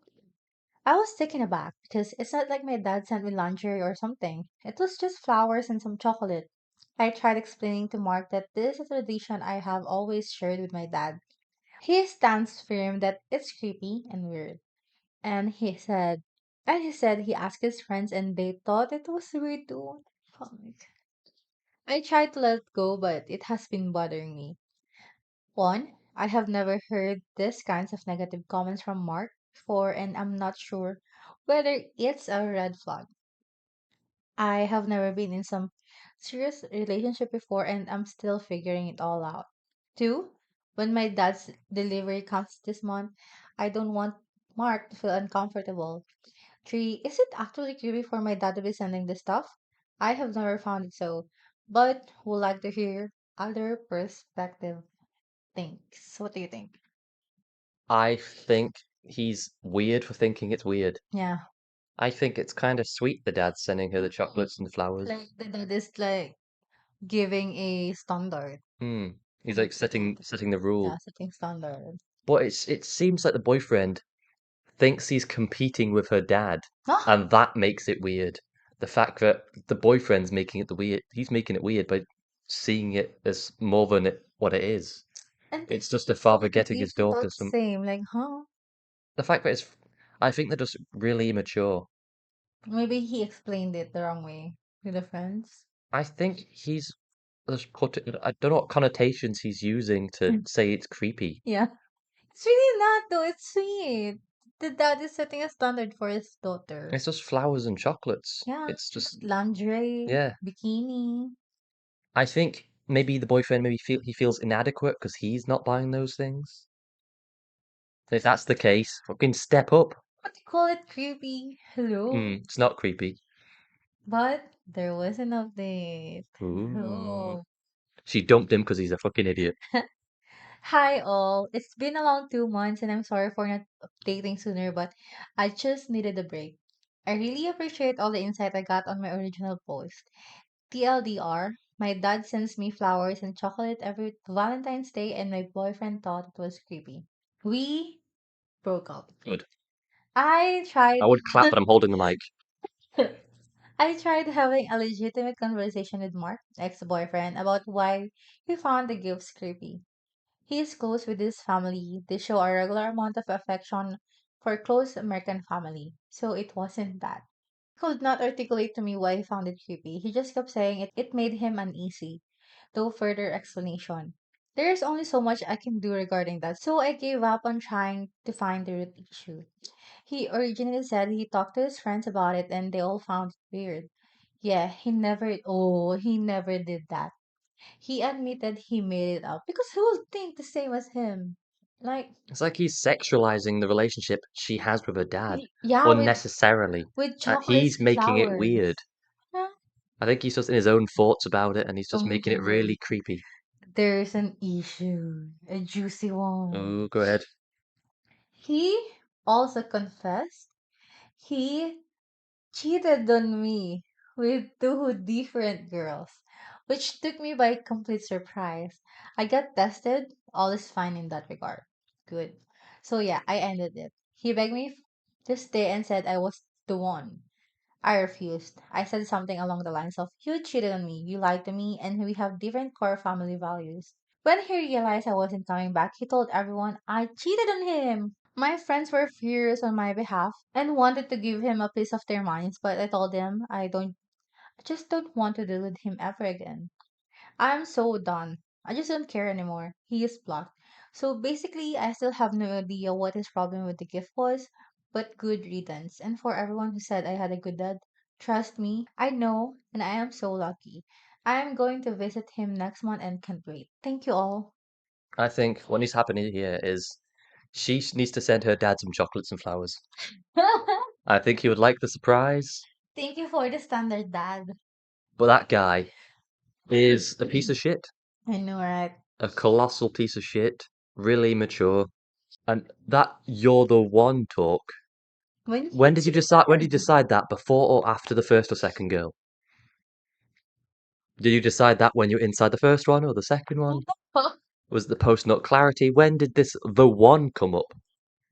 I was taken aback because it's not like my dad sent me lingerie or something. It was just flowers and some chocolate. I tried explaining to Mark that this is a tradition I have always shared with my dad. He stands firm that it's creepy and weird. And he said he asked his friends and they thought it was weird too. Fuck. I tried to let it go, but it has been bothering me. One, I have never heard this kinds of negative comments from Mark before, and I'm not sure whether it's a red flag. I have never been in some serious relationship before, and I'm still figuring it all out. Two, when my dad's delivery comes this month, I don't want Mark to feel uncomfortable. Three, is it actually creepy for my dad to be sending this stuff? I have never found it so, but would like to hear other perspective. Thanks. What do you think? I think he's weird for thinking it's weird. Yeah. I think it's kind of sweet the dad's sending her the chocolates and the Like flowers. the dad is like giving a standard. Hmm. He's like setting the Yeah, rule. setting standard. But it seems like the boyfriend thinks he's competing with her dad, Huh? and that makes it weird. The fact that the boyfriend's making it the weird, he's making it weird by seeing it as more than what it is. And It's just a so father the getting his gifts look daughter the some. same. Like, huh? The fact that I think they're just really immature. Maybe he explained it the wrong way to the friends. I think he's just put it. I don't know what connotations he's using to say it's creepy. Yeah. It's really not though. It's sweet. The dad is setting a standard for his daughter. It's just flowers and chocolates. Yeah. It's just Lingerie, yeah. bikini. I think maybe the boyfriend maybe he feels inadequate because he's not buying those things. If that's the case, fucking step up. What do you call it? Creepy. Hello. It's not creepy. But there was an update. Ooh. Hello. She dumped him because he's a fucking idiot. Hi all. It's been a long 2 months and I'm sorry for not updating sooner, but I just needed a break. I really appreciate all the insight I got on my original post. TLDR, my dad sends me flowers and chocolate every Valentine's Day and my boyfriend thought it was creepy. We broke up. Good. I tried I would clap, but I'm holding the mic. I tried having a legitimate conversation with Mark, ex-boyfriend, about why he found the gifts creepy. He is close with his family. They show a regular amount of affection for a close American family, so it wasn't bad. He could not articulate to me why he found it creepy. He just kept saying it made him uneasy. No further explanation. There is only so much I can do regarding that, so I gave up on trying to find the root issue. He originally said he talked to his friends about it and they all found it weird. Yeah, he never did that. He admitted he made it up because who would think the same as him? Like, It's like he's sexualizing the relationship she has with her dad yeah, unnecessarily. with And chocolates he's and making it flowers. weird. Yeah. I think he's just in his own thoughts about it and he's Oh just my making it god. really creepy. There's an issue. A juicy one. Oh, go ahead. He also confessed he cheated on me with two different girls, which took me by complete surprise. I got tested, all is fine in that regard. Good. So yeah, I ended it. He begged me. this day and said I was the one. I refused. I said something along the lines of, "You cheated on me, you lied to me, and we have different core family values." When he realized I wasn't coming back, he told everyone I cheated on him. My friends were furious on my behalf and wanted to give him a piece of their minds, but I told them I just don't want to deal with him ever again. I'm so done. I just don't care anymore. He is blocked. So basically, I still have no idea what his problem with the gift was, but good riddance. And for everyone who said I had a good dad, trust me, I know, and I am so lucky. I am going to visit him next month and can't wait. Thank you all. I think what needs to happen here is needs to send her dad some chocolates and flowers. I think he would like the surprise, Thank you for the standard dad. but that guy is a piece of shit. I know, right? A colossal piece of shit, really immature. And that "you're the one" talk, When when he did you cheated decide when did you on decide that, before or after the first or second girl? Did you decide that when you were inside the first one or the second one? me. Was the post-nut clarity? When did this "the one" come up?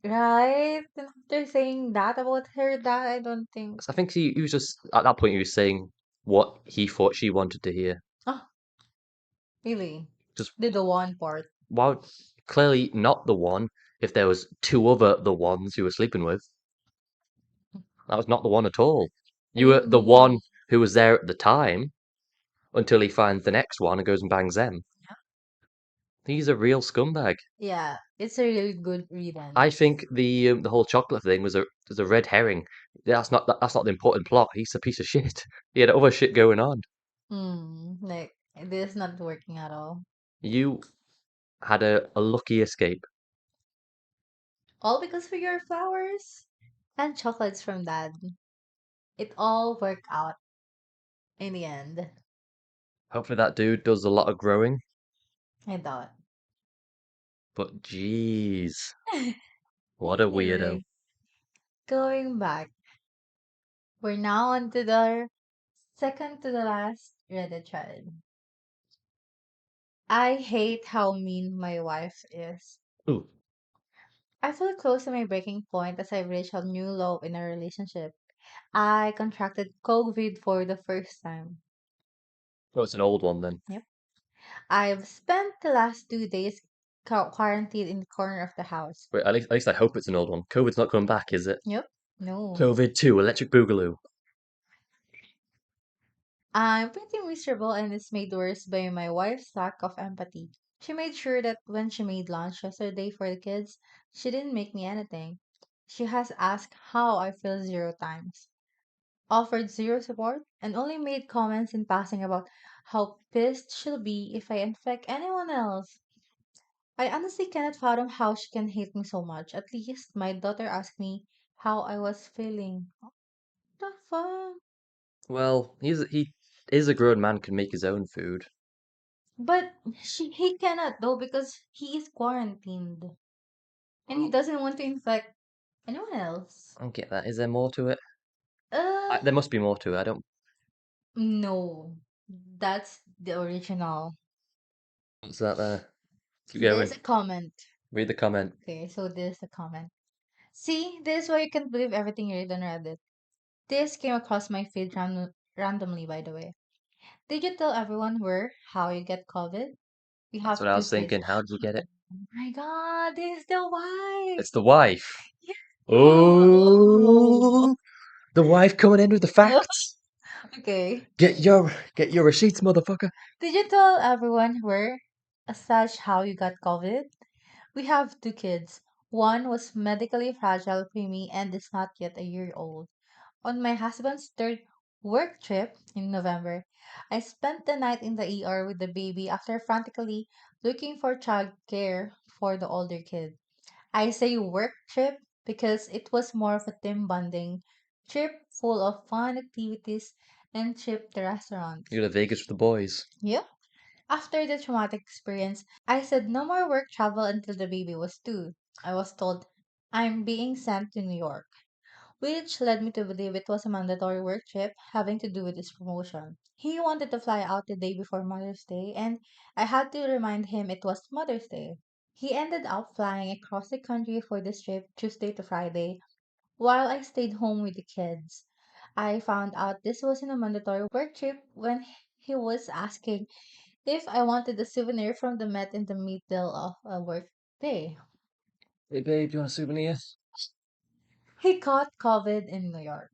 Right? And after saying that about her dad, I don't think. 'Cause I think he was just at that point he was saying what he thought she wanted to hear. Oh, really? Just The one part. why clearly not the one if there was two other the ones you were sleeping with. That was not the one at all. You were the Mm, one who was there at the time until he finds the next one and goes and bangs them. He's a real scumbag. yeah, it's a really good I riddance. think the whole chocolate thing was a red herring. That's not the important plot. He's a piece of shit. He had other shit going on. Like this is not working at all. You had a lucky escape. All because of your flowers and chocolates from dad. It all worked out in the end. Hopefully that dude does a lot of growing. I thought. But jeez, what a weirdo. Anyway, going back, we're now on to the second to the last Reddit thread. I hate how mean my wife is. Ooh, I feel close to my breaking point as I reach a new low in our relationship. I contracted COVID for the first time. oh, it's an old one then. Yep. I've spent the last 2 days quarantined in the corner of the house. Wait, at least I hope it's an old one. COVID's not coming back, is it? Yep. No. COVID 2, Electric Boogaloo. I'm pretty miserable, and it's made worse by my wife's lack of empathy. She made sure that when she made lunch yesterday for the kids, she didn't make me anything. She has asked how I feel 0 times, offered zero support, and only made comments in passing about how pissed she'll be if I infect anyone else. I honestly cannot fathom how she can hate me so much. At least my daughter asked me how I was feeling. The fuck? Well, he is a grown man, can make his own food. But he cannot though because he is quarantined and he Well, doesn't want to infect anyone else. I don't get that. Is there more to it? Uh, There must be more to it. I don't. no, that's the original. What's that there? Keep There's going. a comment. Read the comment. Okay, so there's a comment. See, this is why you can't believe everything you read on Reddit. This came across my feed randomly, by the way. Did you tell everyone where how you get COVID? We That's have what I two was kids. thinking. How did you get it? Oh my god, this is the wife. It's the wife. Yeah. Oh. Oh, the wife coming in with the facts. Okay. Get your receipts, motherfucker. Did you tell everyone where such how you got COVID? We have two kids. One was medically fragile preemie and is not yet a year old. On my husband's third work trip in November, I spent the night in the ER with the baby after frantically looking for childcare for the older kid. I say work trip because it was more of a team bonding trip full of fun activities and trip to restaurants. You go to Vegas with the boys. Yep. After the traumatic experience, I said no more work travel until the baby was 2. I was told I'm being sent to New York, which led me to believe it was a mandatory work trip having to do with his promotion. He wanted to fly out the day before Mother's Day, and I had to remind him it was Mother's Day. He ended up flying across the country for this trip Tuesday to Friday, while I stayed home with the kids. I found out this wasn't a mandatory work trip when he was asking if I wanted a souvenir from the Met in the middle of a work day. Hey babe, do you want a souvenir? He caught COVID in New York.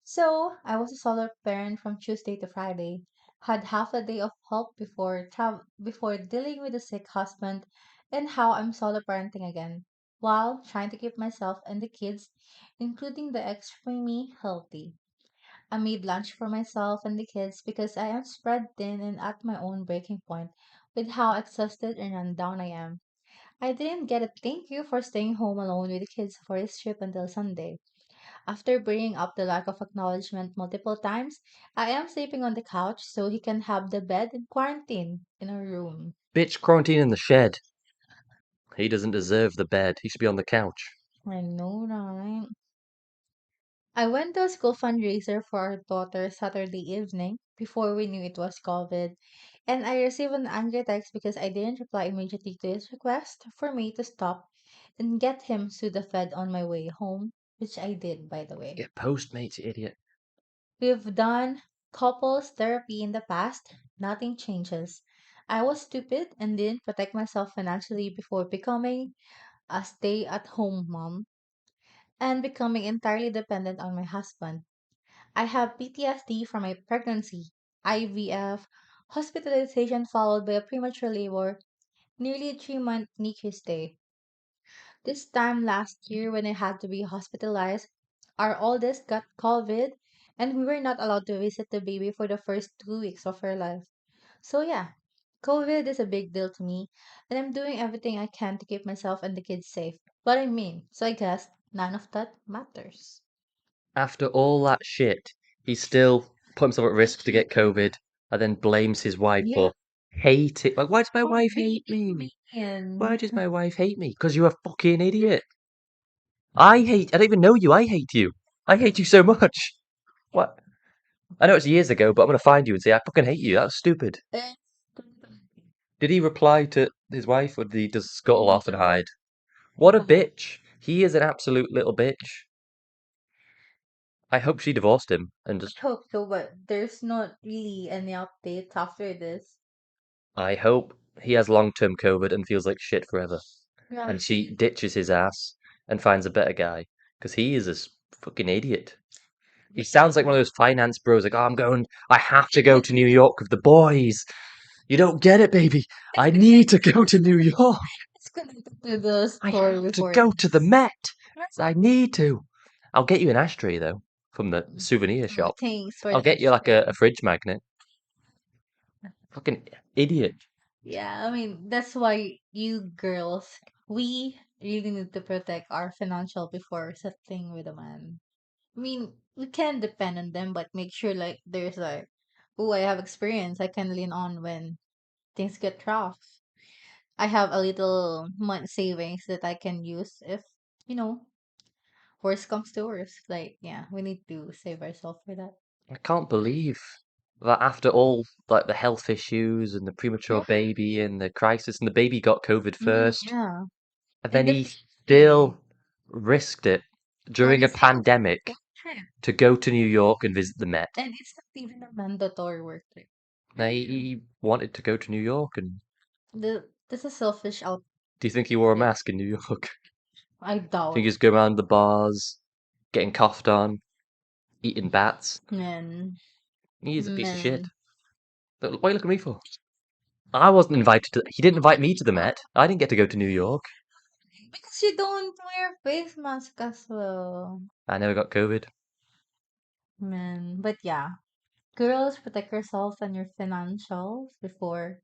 So I was a solo parent from Tuesday to Friday, had half a day of help before dealing with a sick husband, and how I'm solo parenting again, while trying to keep myself and the kids, including the extremely healthy. I made lunch for myself and the kids because I am spread thin and at my own breaking point with how exhausted and run down I am. I didn't get a thank you for staying home alone with the kids for his trip until Sunday. After bringing up the lack of acknowledgement multiple times, I am sleeping on the couch so he can have the bed in quarantine in our room. Bitch, quarantine in the shed. He doesn't deserve the bed. He should be on the couch. I know, right? I went to a school fundraiser for our daughter Saturday evening before we knew it was COVID, and I received an angry text because I didn't reply immediately to his request for me to stop and get him Sudafed on my way home, which I did, by the way. Get Postmates, you idiot. We've done couples therapy in the past. Nothing changes. I was stupid and didn't protect myself financially before becoming a stay at home mom and becoming entirely dependent on my husband. I have PTSD from my pregnancy, IVF, hospitalization followed by a premature labor, nearly 3 month NICU stay. This time last year, when I had to be hospitalized, our oldest got COVID, and we were not allowed to visit the baby for the first 2 weeks of her life. So, yeah, COVID is a big deal to me, and I'm doing everything I can to keep myself and the kids safe. But I mean, so I guess none of that matters. After all that shit, he still put himself at risk to get COVID and then blames his wife Yeah, for hate it. Like, why does my for wife being hate me? Why mean. does my wife hate me? Because you're a fucking idiot. I don't even know you. I hate you. I hate you so much. What? I know it's years ago, but I'm gonna find you and say I fucking hate you. That's stupid. Eh, Did he reply to his wife, or did he just scuttle off and hide? What a bitch! He is an absolute little bitch. I hope she divorced him and just. I hope so, but there's not really any updates after this. I hope he has long-term COVID and feels like shit forever, Yeah. and she ditches his ass and finds a better guy because he is a fucking idiot. He sounds like one of those finance bros, like, oh, I have to go to New York with the boys. You don't get it, baby. I need to go to New York. It's connected to the I story have to before go to the this. Met. I need to. I'll get you an ashtray, though, from the souvenir Oh, shop. thanks for I'll the get you like ashtray. a fridge magnet. Fucking idiot. Yeah, I mean, that's why you girls, we really need to protect our financial before settling with a man. I mean, we can depend on them, but make sure like there's like, oh, I have experience I can lean on when things get rough. I have a little month savings that I can use if, you know, worst comes to worst. Like, yeah, we need to save ourselves for that. I can't believe that after all like the health issues and the premature Yeah. baby and the crisis and the baby got COVID first, Yeah. and then And the he baby. still risked it And during a it's not a pandemic work trip. to go to New York and visit the Met. And it's not even a mandatory work trip. Now, he wanted to go to New York, and This is selfish out do you think he wore a there. mask in New York? I I think doubt. he's going around the bars, getting coughed on, eating bats. Men. He's a piece of shit. Men. What are you looking at me for? I wasn't invited to. He didn't invite me to the Met. I didn't get to go to New York. Because you don't wear face mask as well. I never got COVID. Men. But yeah. Girls, protect yourself and your financials before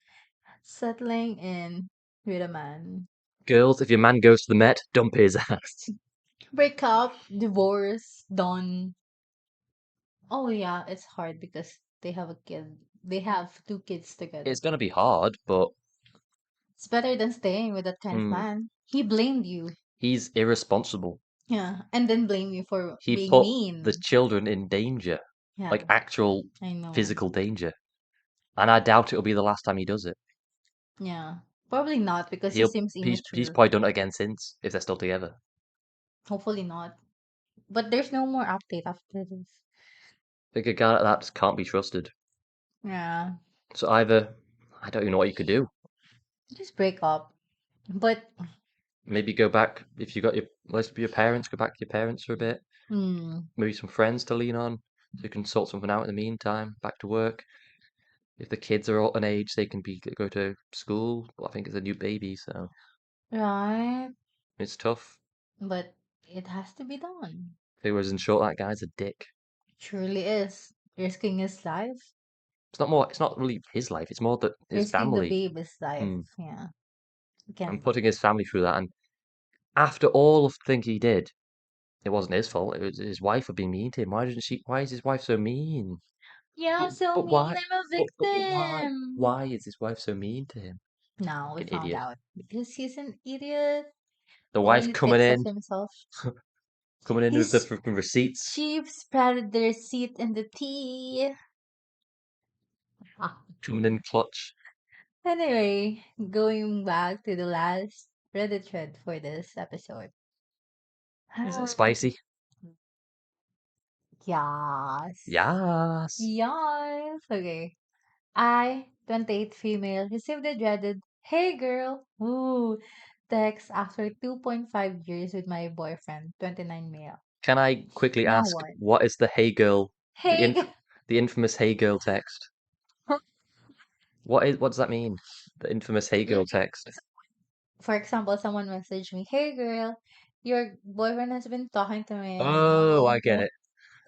settling in with a man. Girls, if your man goes to the Met, dump his ass. Break up, divorce, done. Oh yeah, it's hard because they have a kid. They have two kids together. It's gonna be hard, but It's better than staying with that kind of mm, man. He blamed you. he's irresponsible. Yeah. And then blame you for He being put the mean. children in danger, Yeah, like actual I know. physical danger. And I doubt it'll be the last time he does it. Yeah. Probably not because he He'll seems he's immature. probably done it again since, if they're still together. Hopefully not. But there's no more update after this. Like a guy like that just can't be trusted. Yeah, So either I don't even know what you could do. just break up. But Maybe go back if you got your let's be your parents, go back to your parents for a bit. hmm, Maybe some friends to lean on, so you can sort something out in the meantime. Back to work. If the kids are all an age, they can be go to school. Well, I think it's a new baby, so right. it's tough. But it has to be done. Whereas in short, that guy's a dick. Surely is. Risking his life. It's not more. It's not really his life. It's more that his Risking the family. baby's life. Hmm. Yeah. And Again. putting his family through that. And after all of the things he did, it wasn't his fault. It was his wife for being mean to him. Why didn't she? Why is his wife so mean? Yeah, so But mean. why? I'm a But why? victim. Why is his wife so mean to him? Now we Fucking found idiot. out. Because he's an idiot. The wife Only coming thinks of in, himself. coming in with the His freaking receipts, chief spread their seat in the tea. Ah. coming in clutch. Anyway, going back to the last Reddit thread for this episode. Is it spicy? Yes. Yes. Yes. Okay. I, 28 female, received the dreaded "Hey girl" ooh, text after 2.5 years with my boyfriend, 29 male. Can I quickly Now ask what? what is the "Hey girl," Hey girl. the infamous "Hey girl" text? What does that mean? The infamous "Hey girl" Like, text. for example, someone messaged me, "Hey girl, your boyfriend has been talking to me and I Oh, I want get to." it.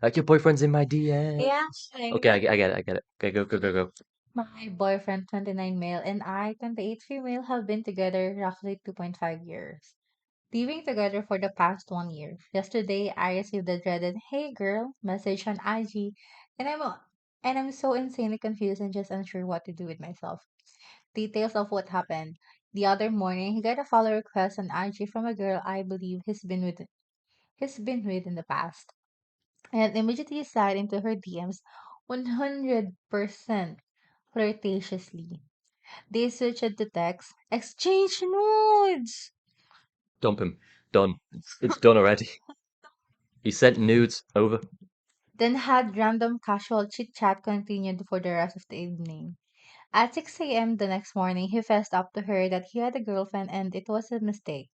Like your boyfriend's in my DM. Yeah, like Okay, that. I get it. I get it. Okay, go, go, go, go. My boyfriend, 29 male, and I, 28 female, have been together roughly 2.5 years. Living together for the past 1 year. Yesterday, I received the dreaded "Hey girl" message on IG, and I'm so insanely confused and just unsure what to do with myself. Details of what happened. The other morning, he got a follow request on IG from a girl I believe he's been with in the past, and immediately slide into her DMs 100% flirtatiously. They switched to text, exchange nudes. Dump him. Done. It's done already. He sent nudes over. Then had random casual chit chat continued for the rest of the evening. At 6 a.m. the next morning, he fessed up to her that he had a girlfriend and it was a mistake.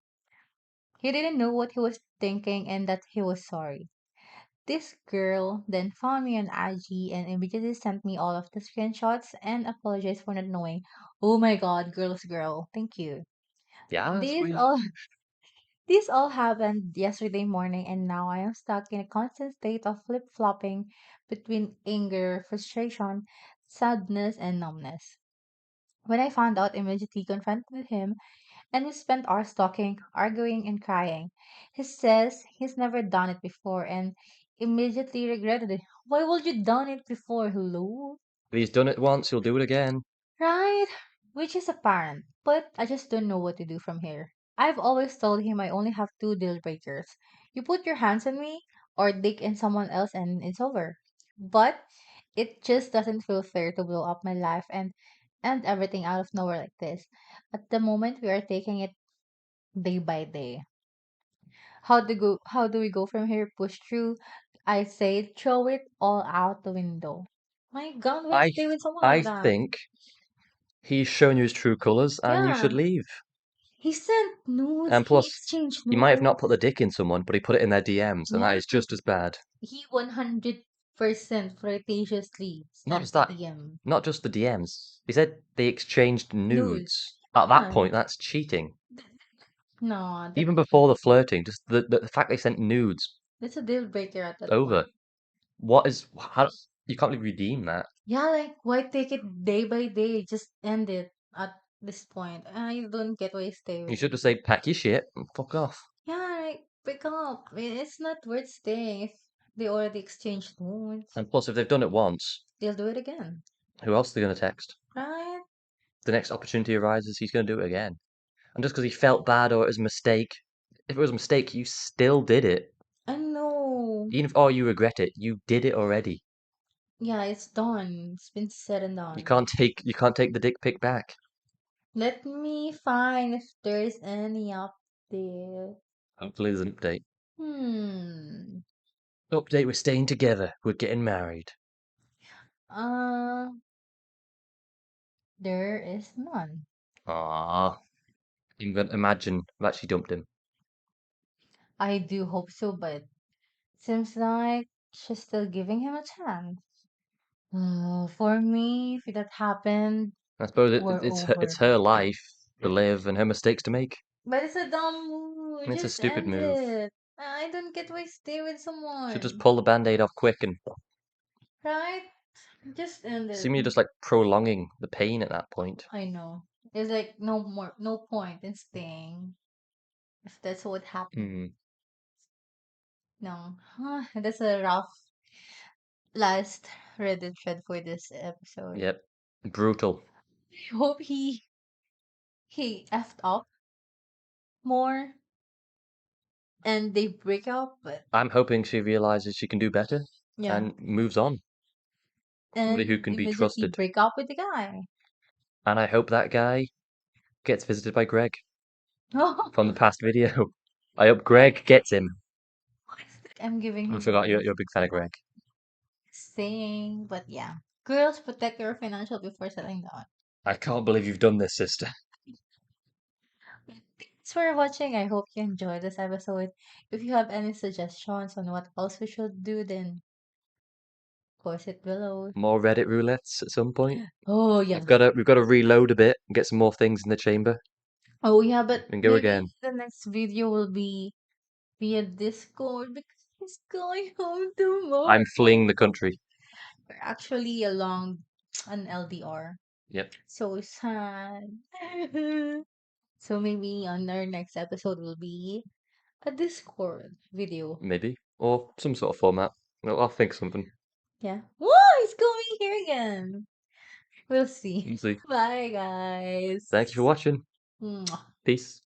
He didn't know what he was thinking and that he was sorry. This girl then found me on IG and immediately sent me all of the screenshots and apologized for not knowing. Oh my god, girl's girl. Thank you. Yeah, This sweet. all This all happened yesterday morning, and now I am stuck in a constant state of flip flopping between anger, frustration, sadness, and numbness. When I found out, immediately confronted him, and we spent hours talking, arguing, and crying. He says he's never done it before and immediately regretted it. Why would you done it before? Hello? If he's done it once, he'll do it again. Right? Which is apparent, but I just don't know what to do from here. I've always told him I only have two deal breakers. You put your hands on me, or dick in someone else, and it's over. But it just doesn't feel fair to blow up my life and end everything out of nowhere like this. At the moment, we are taking it day by day. How do we go from here? Push through. I say throw it all out the window. My god, why I stay with someone I like that? think he's shown you his true colours, and you should Yeah. leave. He sent nudes, And he plus, exchanged he might have not put the nudes. dick in someone, but he put it in their DMs, and that Yeah, is just as bad. he 100% flirtatiously Not sent just that, DM not just the DMs. He said they exchanged nudes. nudes. At that Yeah, point, that's cheating. no, Even before the flirting, just the fact they sent nudes that's a deal breaker at that over. point. What is how you can't really redeem that. Yeah, like why take it day by day? Just end it at this point. I don't get why you stay You with should him. just say pack your shit and fuck off. Yeah, like pick up. It's not worth staying if they already exchanged nudes. And plus, if they've done it once, They'll do it again, who else are they going to text? right? The next opportunity arises, he's going to do it again. And just because he felt bad or it was a mistake, if it was a mistake, you still did it. I know. Even if oh you regret it, you did it already. Yeah, it's done. It's been said and You done. can't take the dick pic back. Let me find if there's any update. Hopefully there's an update. Hmm. Update, we're staying together. We're getting married. Uh, there is none. Ah, imagine I've actually dumped him. I do hope so, but seems like she's still giving him a chance. For me, if that happened, I suppose we're it's over. her life to live and her mistakes to make. But it's a dumb move. It's a Just stupid end move. it. I don't get why stay with Should just someone. pull the band-aid off quick and Right? Just end it. seem you're just like prolonging the pain at that point. I know. It's like no point in staying if that's what happened. Hmm. No. That's a rough last Reddit thread for this episode. Yep. Brutal. I hope he effed up more and they break up, but I'm hoping she realizes she can do better yeah. and moves on. Somebody who And can be immediately trusted. break up with the guy. And I hope that guy gets visited by Greg from the past video. I hope Greg gets him. I'm giving I him forgot permission you're a big fan of to Greg. sing, but yeah. Girls, protect your financial before settling down. I can't believe you've done this, sister. Thanks for watching. I hope you enjoyed this episode. If you have any suggestions on what else we should do, then post it below. More Reddit roulettes at some point. Oh yeah. We've got to reload a bit and get some more things in the chamber Oh yeah, but and go maybe again. the next video will be via Discord because he's going home tomorrow. I'm fleeing the country. We're actually along an LDR. Yep, So sad. So maybe on our next episode will be a Discord video. maybe. Or some sort of format. I'll think of something. Yeah. Whoa, he's going here again. We'll see. We'll see. Bye, guys. Thank you for watching. Mwah. Peace.